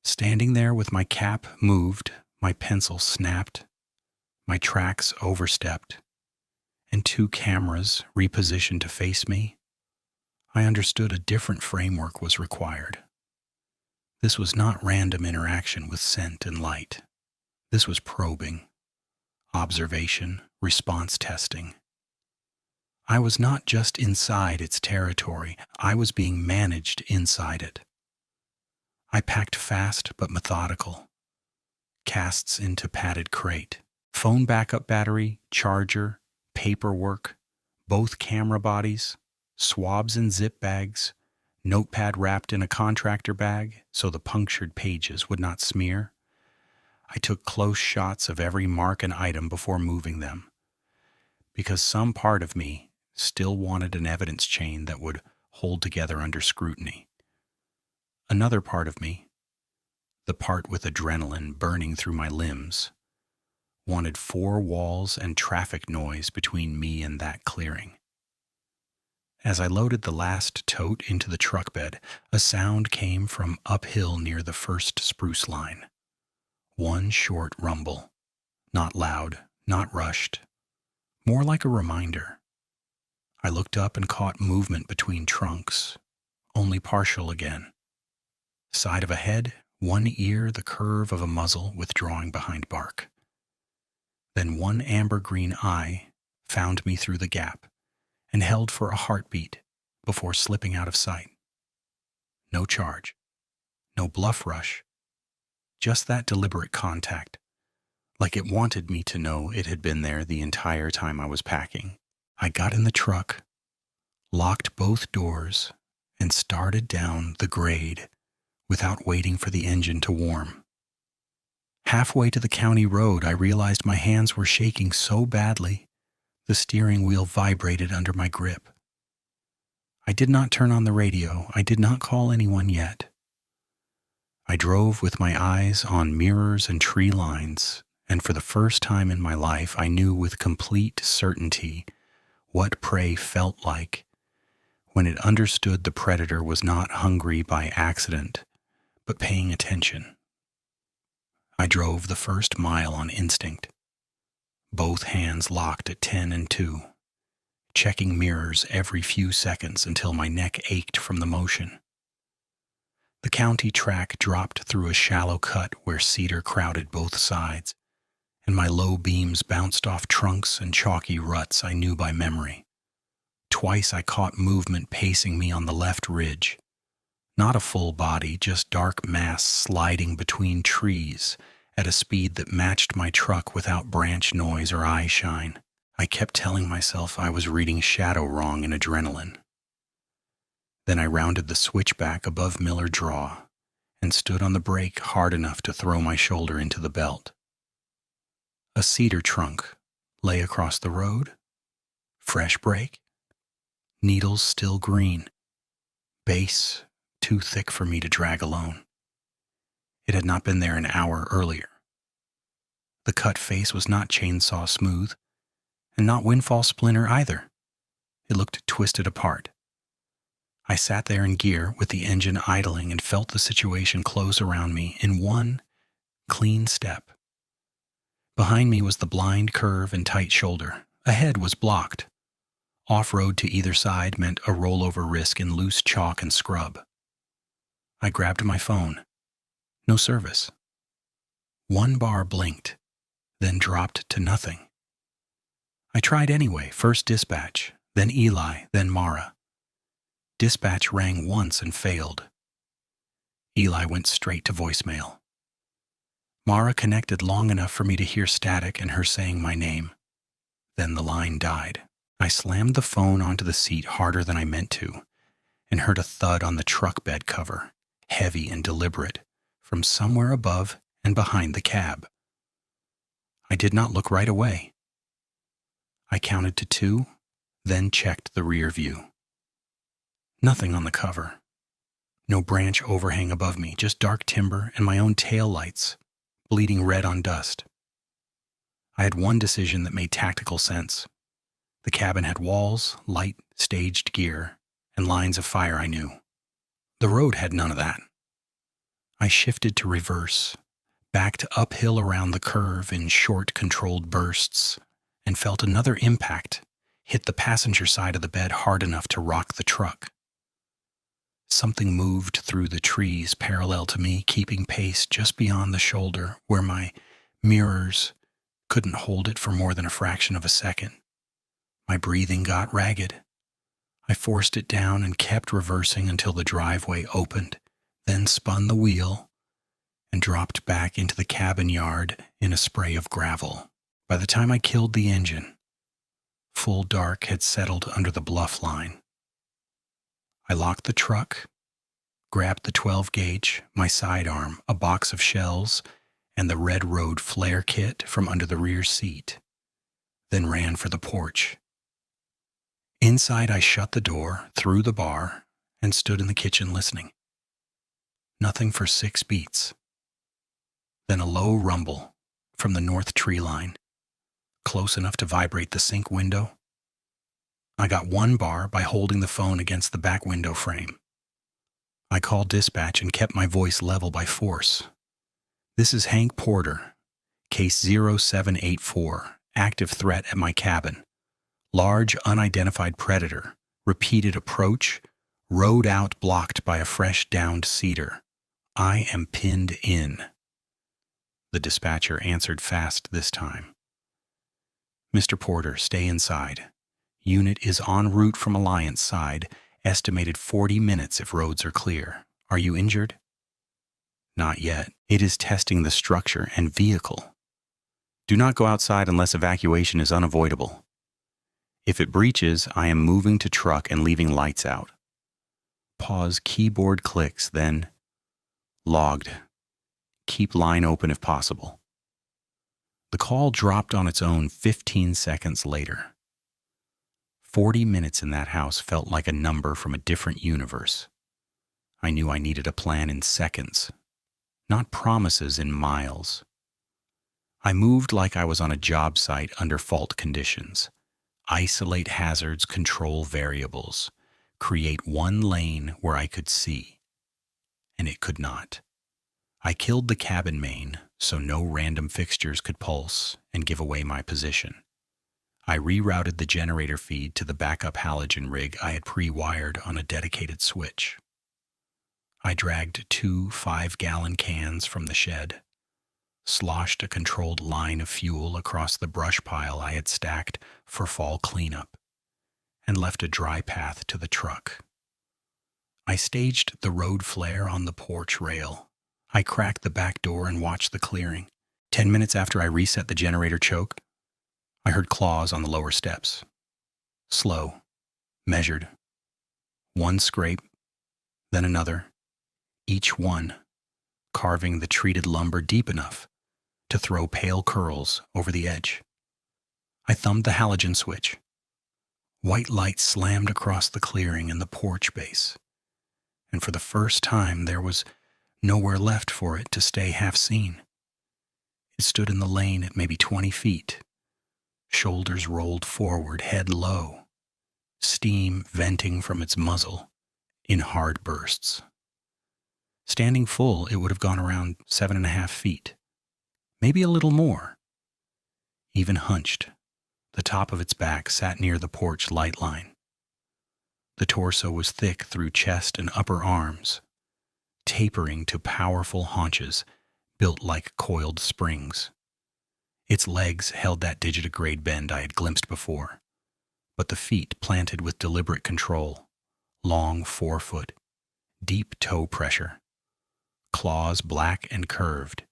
Standing there with my cap moved, my pencil snapped, my tracks overstepped, and two cameras repositioned to face me, I understood a different framework was required. This was not random interaction with scent and light. This was probing, observation, response testing. I was not just inside its territory, I was being managed inside it. I packed fast but methodical. Casts into padded crate, phone backup battery, charger, paperwork, both camera bodies, swabs in zip bags, notepad wrapped in a contractor bag so the punctured pages would not smear. I took close shots of every mark and item before moving them, because some part of me still wanted an evidence chain that would hold together under scrutiny. Another part of me, the part with adrenaline burning through my limbs, wanted four walls and traffic noise between me and that clearing. As I loaded the last tote into the truck bed, a sound came from uphill near the first spruce line. One short rumble, not loud, not rushed, more like a reminder. I looked up and caught movement between trunks, only partial again. Side of a head, one ear, the curve of a muzzle withdrawing behind bark. Then one amber-green eye found me through the gap and held for a heartbeat before slipping out of sight. No charge, no bluff rush, just that deliberate contact, like it wanted me to know it had been there the entire time I was packing. I got in the truck, locked both doors, and started down the grade without waiting for the engine to warm. Halfway to the county road, I realized my hands were shaking so badly, the steering wheel vibrated under my grip. I did not turn on the radio. I did not call anyone yet. I drove with my eyes on mirrors and tree lines, and for the first time in my life, I knew with complete certainty what prey felt like when it understood the predator was not hungry by accident, but paying attention. I drove the first mile on instinct, both hands locked at 10 and 2, checking mirrors every few seconds until my neck ached from the motion. The county track dropped through a shallow cut where cedar crowded both sides, and my low beams bounced off trunks and chalky ruts I knew by memory. Twice I caught movement pacing me on the left ridge. Not a full body, just dark mass sliding between trees at a speed that matched my truck without branch noise or eye shine. I kept telling myself I was reading shadow wrong in adrenaline. Then I rounded the switchback above Miller Draw and stood on the brake hard enough to throw my shoulder into the belt. A cedar trunk lay across the road. Fresh brake. Needles still green. Base too thick for me to drag alone. It had not been there an hour earlier. The cut face was not chainsaw smooth, and not windfall splinter either. It looked twisted apart. I sat there in gear with the engine idling and felt the situation close around me in one clean step. Behind me was the blind curve and tight shoulder. Ahead was blocked. Off-road to either side meant a rollover risk in loose chalk and scrub. I grabbed my phone. No service. One bar blinked, then dropped to nothing. I tried anyway, first dispatch, then Eli, then Mara. Dispatch rang once and failed. Eli went straight to voicemail. Mara connected long enough for me to hear static and her saying my name. Then the line died. I slammed the phone onto the seat harder than I meant to, and heard a thud on the truck bed cover, heavy and deliberate, from somewhere above and behind the cab. I did not look right away. I counted to 2, then checked the rear view. Nothing on the cover. No branch overhang above me, just dark timber and my own tail lights, bleeding red on dust. I had one decision that made tactical sense. The cabin had walls, light, staged gear, and lines of fire I knew. The road had none of that. I shifted to reverse, backed uphill around the curve in short, controlled bursts, and felt another impact hit the passenger side of the bed hard enough to rock the truck. Something moved through the trees parallel to me, keeping pace just beyond the shoulder where my mirrors couldn't hold it for more than a fraction of a second. My breathing got ragged. I forced it down and kept reversing until the driveway opened, then spun the wheel and dropped back into the cabin yard in a spray of gravel. By the time I killed the engine, full dark had settled under the bluff line. I locked the truck, grabbed the 12-gauge, my sidearm, a box of shells, and the Red Road flare kit from under the rear seat, then ran for the porch. Inside, I shut the door, threw the bar, and stood in the kitchen listening. Nothing for 6 beats. Then a low rumble from the north tree line, close enough to vibrate the sink window. I got 1 bar by holding the phone against the back window frame. I called dispatch and kept my voice level by force. "This is Hank Porter, case 0784, active threat at my cabin. Large unidentified predator, repeated approach, road out blocked by a fresh downed cedar. I am pinned in." The dispatcher answered fast this time. "Mr. Porter, stay inside. Unit is en route from Alliance side, estimated 40 minutes if roads are clear. Are you injured?" "Not yet. It is testing the structure and vehicle. Do not go outside unless evacuation is unavoidable. If it breaches, I am moving to truck and leaving lights out." Pause, keyboard clicks, then logged. Keep line open if possible. The call dropped on its own 15 seconds later. 40 minutes in that house felt like a number from a different universe. I knew I needed a plan in seconds, not promises in miles. I moved like I was on a job site under fault conditions. Isolate hazards, control variables, create 1 lane where I could see. And it could not. I killed the cabin main so no random fixtures could pulse and give away my position. I rerouted the generator feed to the backup halogen rig I had pre-wired on a dedicated switch. I dragged 2 5-gallon cans from the shed, sloshed a controlled line of fuel across the brush pile I had stacked for fall cleanup, and left a dry path to the truck. I staged the road flare on the porch rail. I cracked the back door and watched the clearing. 10 minutes after I reset the generator choke, I heard claws on the lower steps. Slow, measured. 1 scrape, then another, each one carving the treated lumber deep enough to throw pale curls over the edge. I thumbed the halogen switch. White light slammed across the clearing and the porch base, and for the first time there was nowhere left for it to stay half seen. It stood in the lane at maybe 20 feet, shoulders rolled forward, head low, steam venting from its muzzle in hard bursts. Standing full, it would have gone around 7.5 feet, maybe a little more. Even hunched, the top of its back sat near the porch light line. The torso was thick through chest and upper arms, tapering to powerful haunches built like coiled springs. Its legs held that digitigrade bend I had glimpsed before, but the feet planted with deliberate control, long forefoot, deep toe pressure, claws black and curved,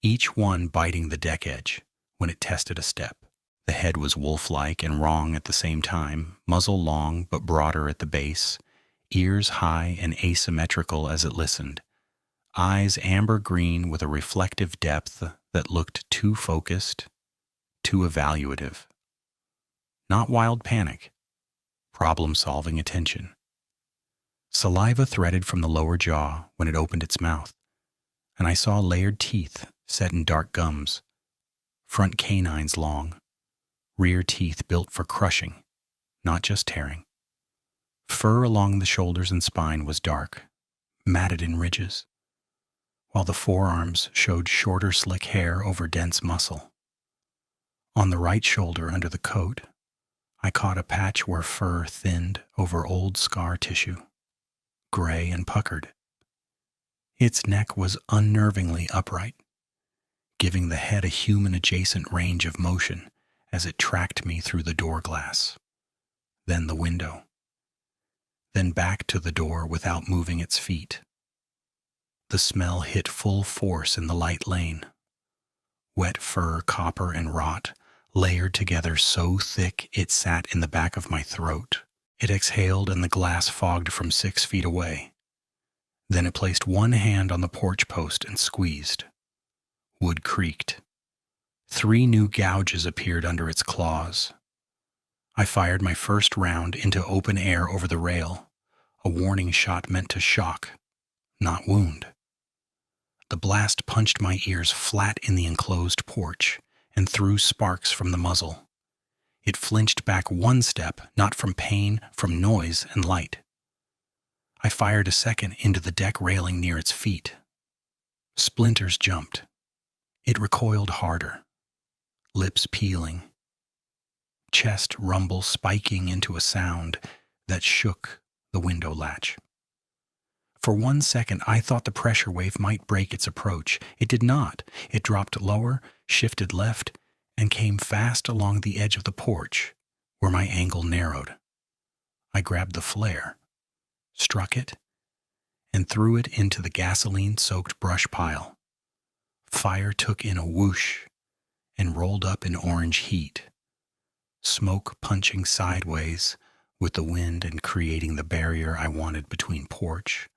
each one biting the deck edge when it tested a step. The head was wolf-like and wrong at the same time, muzzle long but broader at the base, ears high and asymmetrical as it listened, eyes amber-green with a reflective depth that looked too focused, too evaluative. Not wild panic, problem-solving attention. Saliva threaded from the lower jaw when it opened its mouth, and I saw layered teeth set in dark gums, front canines long, rear teeth built for crushing, not just tearing. Fur along the shoulders and spine was dark, matted in ridges, while the forearms showed shorter, slick hair over dense muscle. On the right shoulder under the coat, I caught a patch where fur thinned over old scar tissue, gray and puckered. Its neck was unnervingly upright, giving the head a human-adjacent range of motion as it tracked me through the door glass, then the window, then back to the door without moving its feet. The smell hit full force in the light lane. Wet fur, copper, and rot layered together so thick it sat in the back of my throat. It exhaled and the glass fogged from 6 feet away. Then it placed one hand on the porch post and squeezed. Wood creaked. 3 new gouges appeared under its claws. I fired my first round into open air over the rail, a warning shot meant to shock, not wound. The blast punched my ears flat in the enclosed porch and threw sparks from the muzzle. It flinched back 1 step, not from pain, from noise and light. I fired a second into the deck railing near its feet. Splinters jumped. It recoiled harder, lips peeling, chest rumble spiking into a sound that shook the window latch. For 1 second, I thought the pressure wave might break its approach. It did not. It dropped lower, shifted left, and came fast along the edge of the porch, where my angle narrowed. I grabbed the flare, struck it, and threw it into the gasoline-soaked brush pile. Fire took in a whoosh and rolled up in orange heat, smoke punching sideways with the wind and creating the barrier I wanted between porch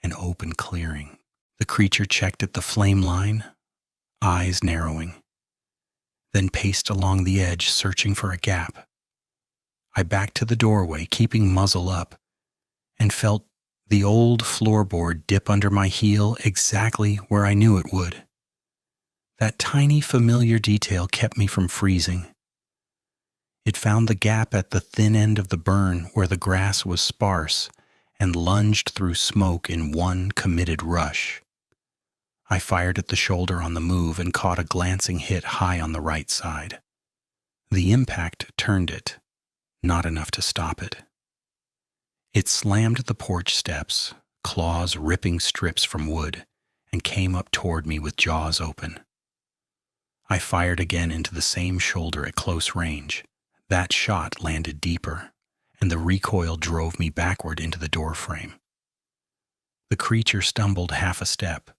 and open clearing. The creature checked at the flame line, eyes narrowing, then paced along the edge, searching for a gap. I backed to the doorway, keeping muzzle up, and felt the old floorboard dip under my heel exactly where I knew it would. That tiny familiar detail kept me from freezing. It found the gap at the thin end of the burn where the grass was sparse and lunged through smoke in one committed rush. I fired at the shoulder on the move and caught a glancing hit high on the right side. The impact turned it, not enough to stop it. It slammed the porch steps, claws ripping strips from wood, and came up toward me with jaws open. I fired again into the same shoulder at close range. That shot landed deeper, and the recoil drove me backward into the doorframe. The creature stumbled half a step,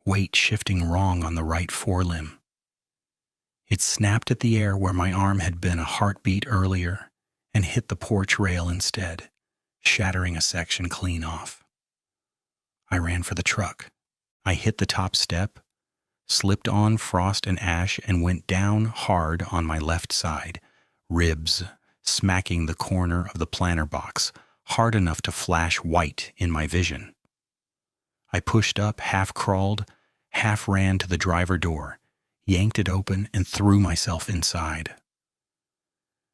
weight shifting wrong on the right forelimb. It snapped at the air where my arm had been a heartbeat earlier and hit the porch rail instead, shattering a section clean off. I ran for the truck. I hit the top step, slipped on frost and ash, and went down hard on my left side, ribs smacking the corner of the planter box, hard enough to flash white in my vision. I pushed up, half crawled, half ran to the driver door, yanked it open, and threw myself inside.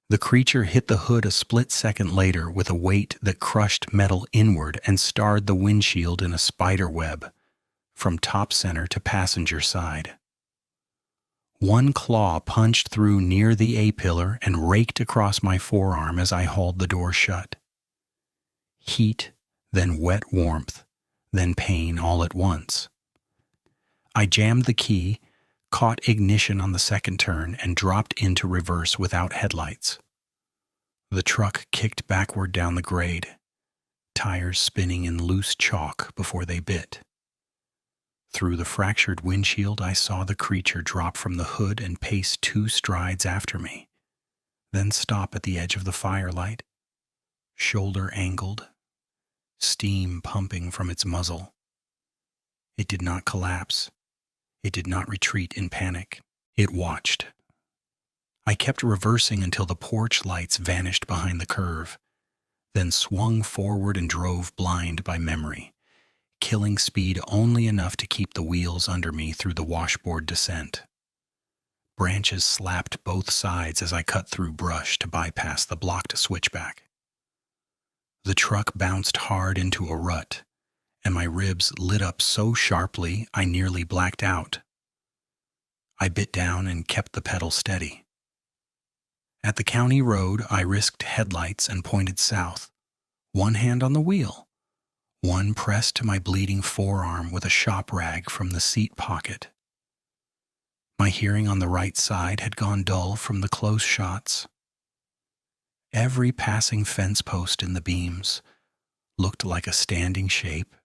The creature hit the hood a split second later with a weight that crushed metal inward and starred the windshield in a spider web, from top center to passenger side. 1 claw punched through near the A-pillar and raked across my forearm as I hauled the door shut. Heat, then wet warmth, then pain all at once. I jammed the key, caught ignition on the second turn, and dropped into reverse without headlights. The truck kicked backward down the grade, tires spinning in loose chalk before they bit. Through the fractured windshield, I saw the creature drop from the hood and pace 2 strides after me, then stop at the edge of the firelight, shoulder angled, steam pumping from its muzzle. It did not collapse. It did not retreat in panic. It watched. I kept reversing until the porch lights vanished behind the curve, then swung forward and drove blind by memory, killing speed only enough to keep the wheels under me through the washboard descent. Branches slapped both sides as I cut through brush to bypass the blocked switchback. The truck bounced hard into a rut, and my ribs lit up so sharply I nearly blacked out. I bit down and kept the pedal steady. At the county road, I risked headlights and pointed south, one hand on the wheel, one pressed to my bleeding forearm with a shop rag from the seat pocket. My hearing on the right side had gone dull from the close shots. Every passing fence post in the beams looked like a standing shape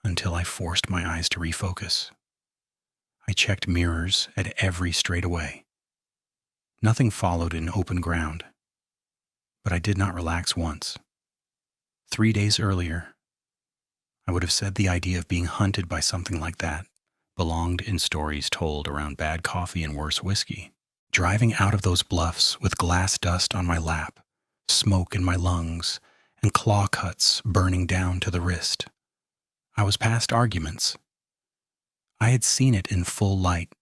until I forced my eyes to refocus. I checked mirrors at every straightaway. Nothing followed in open ground, but I did not relax once. 3 days earlier, I would have said the idea of being hunted by something like that belonged in stories told around bad coffee and worse whiskey. Driving out of those bluffs with glass dust on my lap, smoke in my lungs, and claw cuts burning down to the wrist, I was past arguments. I had seen it in full light,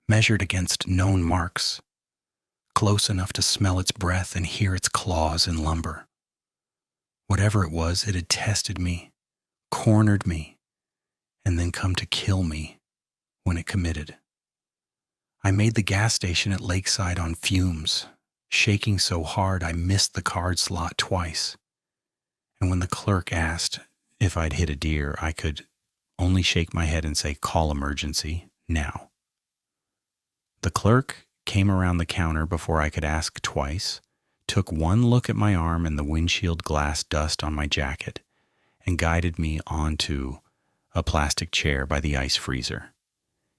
measured against known marks, close enough to smell its breath and hear its claws in lumber. Whatever it was, it had tested me, cornered me, and then come to kill me when it committed. I made the gas station at Lakeside on fumes, shaking so hard I missed the card slot twice. And when the clerk asked if I'd hit a deer, I could only shake my head and say, "Call emergency, now." The clerk came around the counter before I could ask twice, took one look at my arm and the windshield glass dust on my jacket, and guided me onto a plastic chair by the ice freezer.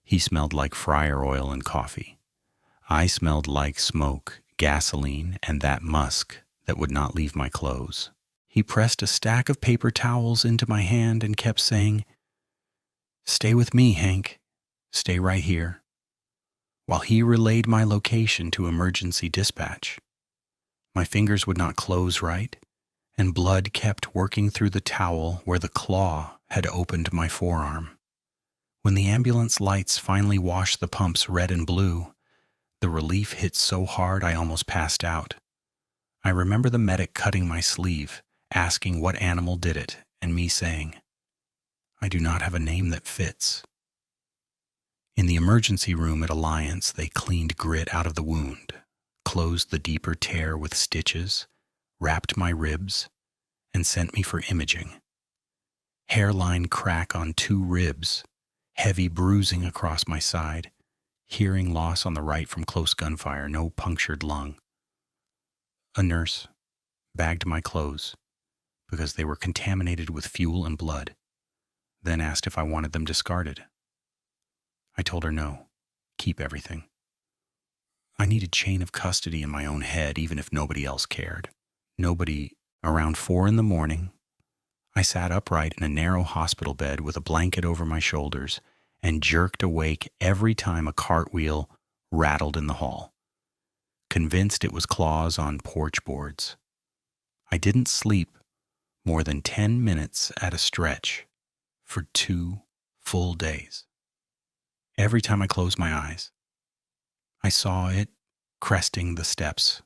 He smelled like fryer oil and coffee. I smelled like smoke, gasoline, and that musk that would not leave my clothes. He pressed a stack of paper towels into my hand and kept saying, "Stay with me, Hank. Stay right here," while he relayed my location to emergency dispatch. My fingers would not close right, and blood kept working through the towel where the claw had opened my forearm. When the ambulance lights finally washed the pumps red and blue, the relief hit so hard I almost passed out. I remember the medic cutting my sleeve, asking what animal did it, and me saying, "I do not have a name that fits." In the emergency room at Alliance, they cleaned grit out of the wound, closed the deeper tear with stitches, wrapped my ribs, and sent me for imaging. Hairline crack on 2 ribs, heavy bruising across my side, hearing loss on the right from close gunfire, no punctured lung. A nurse bagged my clothes because they were contaminated with fuel and blood, then asked if I wanted them discarded. I told her no, keep everything. I needed chain of custody in my own head, even if nobody else cared. Nobody. Around 4 a.m, I sat upright in a narrow hospital bed with a blanket over my shoulders and jerked awake every time a cartwheel rattled in the hall, convinced it was claws on porch boards. I didn't sleep more than 10 minutes at a stretch for 2 full days. Every time I closed my eyes, I saw it cresting the steps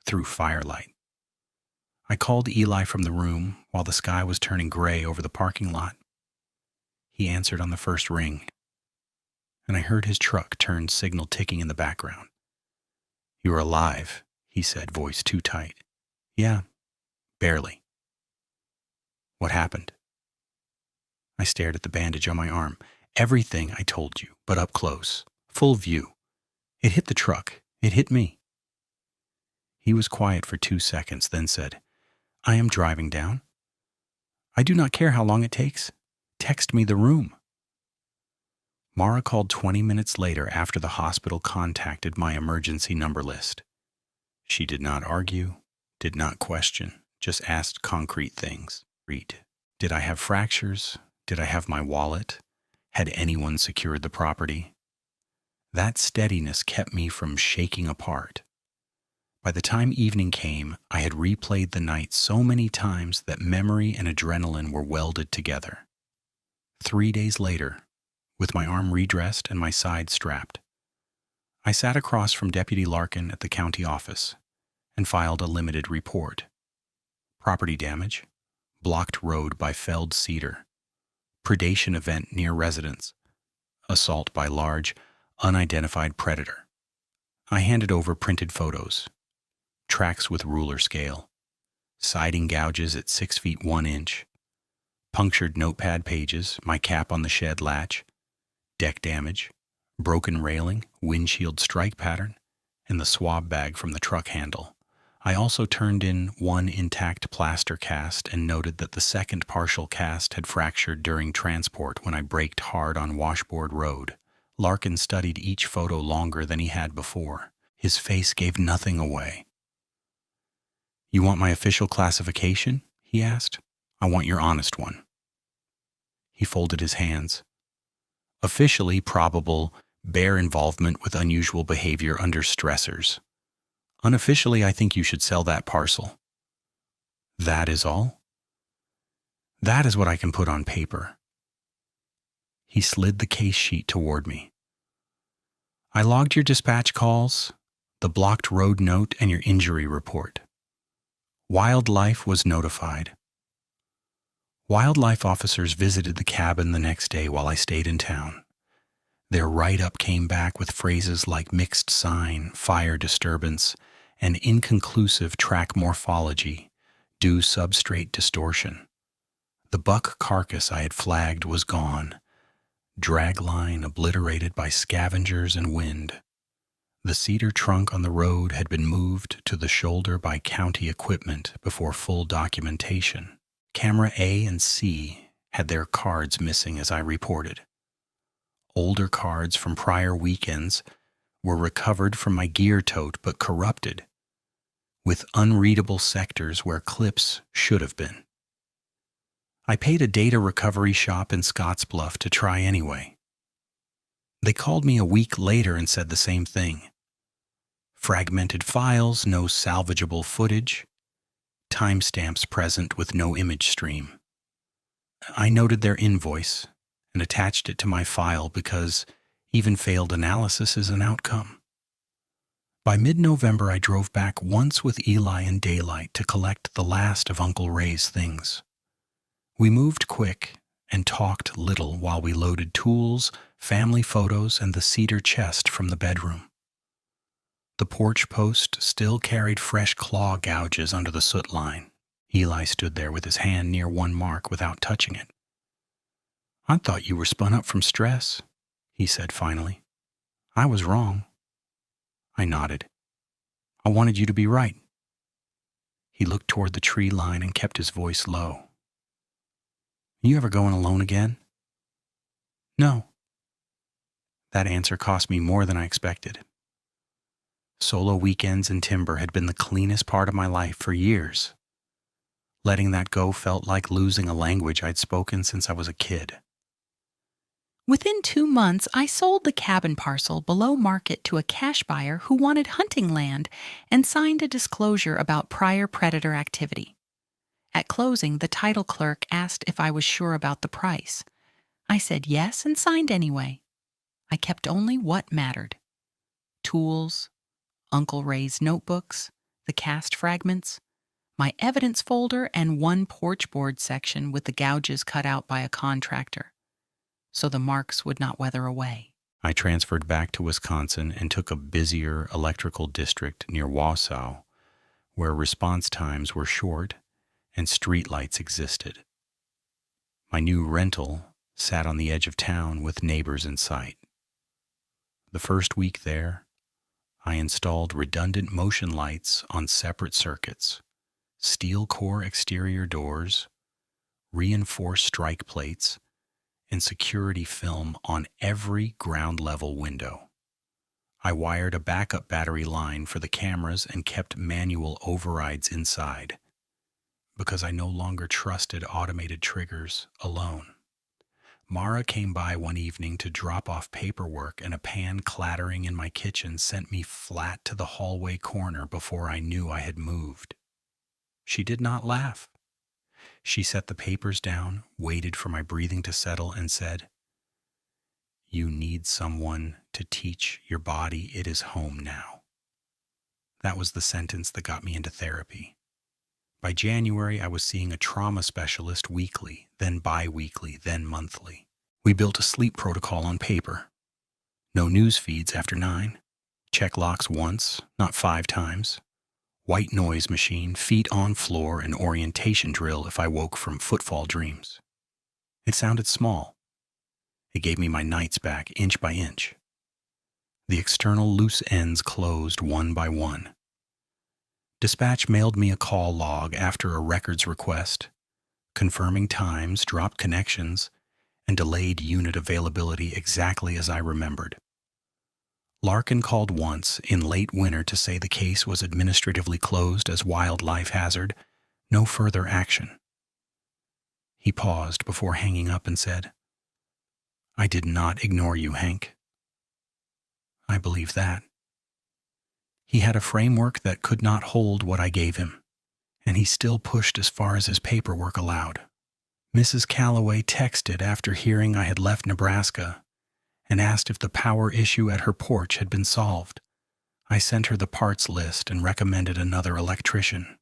through firelight. I called Eli from the room while the sky was turning gray over the parking lot. He answered on the first ring, and I heard his truck turn signal ticking in the background. "You're alive," he said, voice too tight. "Yeah, barely." "What happened?" I stared at the bandage on my arm. "Everything I told you, but up close, full view. It hit the truck. It hit me." He was quiet for 2 seconds, then said, "I am driving down. I do not care how long it takes. Text me the room." Mara called 20 minutes later after the hospital contacted my emergency number list. She did not argue, did not question, just asked concrete things. Did I have fractures? Did I have my wallet? Had anyone secured the property? That steadiness kept me from shaking apart. By the time evening came, I had replayed the night so many times that memory and adrenaline were welded together. 3 days later, with my arm redressed and my side strapped, I sat across from Deputy Larkin at the county office and filed a limited report. Property damage, blocked road by felled cedar, predation event near residence, assault by large, unidentified predator. I handed over printed photos, tracks with ruler scale, siding gouges at 6 feet 1 inch, punctured notepad pages, my cap on the shed latch, deck damage, broken railing, windshield strike pattern, and the swab bag from the truck handle. I also turned in one intact plaster cast and noted that the second partial cast had fractured during transport when I braked hard on Washboard Road. Larkin studied each photo longer than he had before. His face gave nothing away. "You want my official classification?" he asked. "I want your honest one." He folded his hands. "Officially probable bear involvement with unusual behavior under stressors. Unofficially, I think you should sell that parcel." "That is all?" "That is what I can put on paper." He slid the case sheet toward me. "I logged your dispatch calls, the blocked road note, and your injury report. Wildlife was notified. Wildlife officers visited the cabin the next day while I stayed in town. Their write-up came back with phrases like mixed sign, fire disturbance, and inconclusive track morphology, due substrate distortion. The buck carcass I had flagged was gone, dragline obliterated by scavengers and wind. The cedar trunk on the road had been moved to the shoulder by county equipment before full documentation. Camera A and C had their cards missing as I reported. Older cards from prior weekends were recovered from my gear tote but corrupted, with unreadable sectors where clips should have been. I paid a data recovery shop in Scottsbluff to try anyway. They called me a week later and said the same thing. Fragmented files, no salvageable footage, timestamps present with no image stream. I noted their invoice and attached it to my file because even failed analysis is an outcome. By mid-November, I drove back once with Eli in daylight to collect the last of Uncle Ray's things. We moved quick and talked little while we loaded tools, family photos, and the cedar chest from the bedroom. The porch post still carried fresh claw gouges under the soot line. Eli stood there with his hand near one mark without touching it. "I thought you were spun up from stress," he said finally. "I was wrong." I nodded. "I wanted you to be right." He looked toward the tree line and kept his voice low. "You ever going alone again?" "No." That answer cost me more than I expected. Solo weekends in timber had been the cleanest part of my life for years. Letting that go felt like losing a language I'd spoken since I was a kid. Within 2 months, I sold the cabin parcel below market to a cash buyer who wanted hunting land and signed a disclosure about prior predator activity. At closing, the title clerk asked if I was sure about the price. I said yes and signed anyway. I kept only what mattered. Tools, Uncle Ray's notebooks, the cast fragments, my evidence folder, and one porch board section with the gouges cut out by a contractor, so the marks would not weather away. I transferred back to Wisconsin and took a busier electrical district near Wausau, where response times were short and streetlights existed. My new rental sat on the edge of town with neighbors in sight. The first week there, I installed redundant motion lights on separate circuits, steel core exterior doors, reinforced strike plates, and security film on every ground level window. I wired a backup battery line for the cameras and kept manual overrides inside, because I no longer trusted automated triggers alone. Mara came by one evening to drop off paperwork, and a pan clattering in my kitchen sent me flat to the hallway corner before I knew I had moved. She did not laugh. She set the papers down, waited for my breathing to settle, and said, "You need someone to teach your body it is home now." That was the sentence that got me into therapy. By January, I was seeing a trauma specialist weekly, then bi-weekly, then monthly. We built a sleep protocol on paper. No news feeds after 9. Check locks once, not 5 times. White noise machine, feet on floor, and orientation drill if I woke from footfall dreams. It sounded small. It gave me my nights back inch by inch. The external loose ends closed one by one. Dispatch mailed me a call log after a records request, confirming times, dropped connections, and delayed unit availability exactly as I remembered. Larkin called once in late winter to say the case was administratively closed as wildlife hazard, no further action. He paused before hanging up and said, "I did not ignore you, Hank." I believe that. He had a framework that could not hold what I gave him, and he still pushed as far as his paperwork allowed. Mrs. Calloway texted after hearing I had left Nebraska and asked if the power issue at her porch had been solved. I sent her the parts list and recommended another electrician.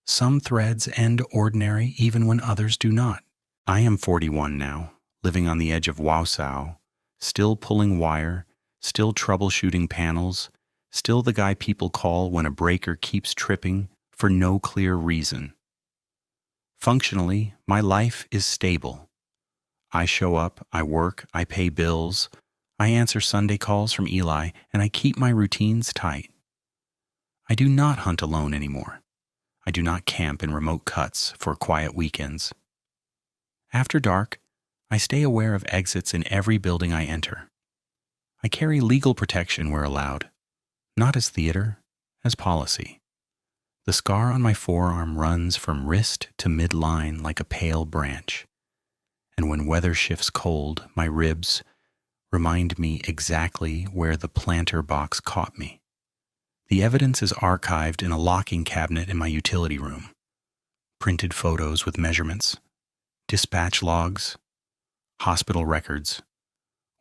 Some threads end ordinary even when others do not. I am 41 now, living on the edge of Wausau, still pulling wire, still troubleshooting panels, still the guy people call when a breaker keeps tripping for no clear reason. Functionally, my life is stable. I show up, I work, I pay bills, I answer Sunday calls from Eli, and I keep my routines tight. I do not hunt alone anymore. I do not camp in remote cuts for quiet weekends. After dark, I stay aware of exits in every building I enter. I carry legal protection where allowed, not as theater, as policy. The scar on my forearm runs from wrist to midline like a pale branch, and when weather shifts cold, my ribs remind me exactly where the planter box caught me. The evidence is archived in a locking cabinet in my utility room. Printed photos with measurements, dispatch logs, hospital records,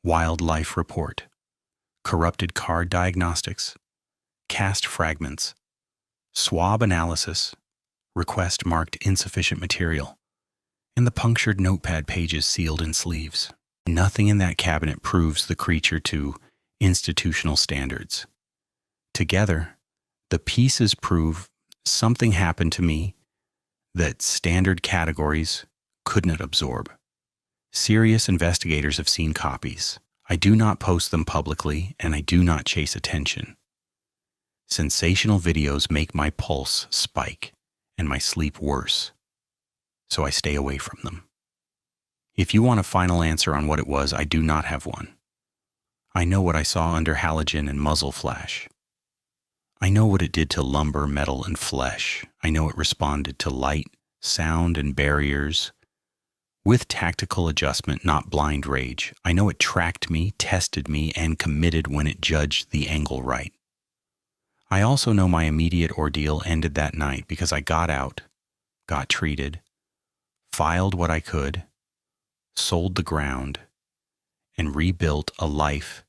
wildlife report, corrupted card diagnostics, cast fragments, swab analysis, request marked insufficient material, and the punctured notepad pages sealed in sleeves. Nothing in that cabinet proves the creature to institutional standards. Together, the pieces prove something happened to me that standard categories could not absorb. Serious investigators have seen copies. I do not post them publicly, and I do not chase attention. Sensational videos make my pulse spike and my sleep worse, so I stay away from them. If you want a final answer on what it was, I do not have one. I know what I saw under halogen and muzzle flash. I know what it did to lumber, metal, and flesh. I know it responded to light, sound, and barriers with tactical adjustment, not blind rage. I know it tracked me, tested me, and committed when it judged the angle right. I also know my immediate ordeal ended that night because I got out, got treated, filed what I could, sold the ground, and rebuilt a life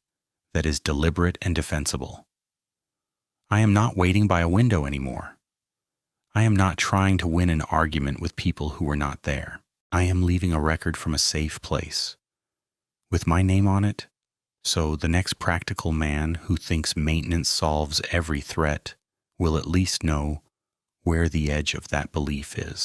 that is deliberate and defensible. I am not waiting by a window anymore. I am not trying to win an argument with people who were not there. I am leaving a record from a safe place, with my name on it, so the next practical man who thinks maintenance solves every threat will at least know where the edge of that belief is.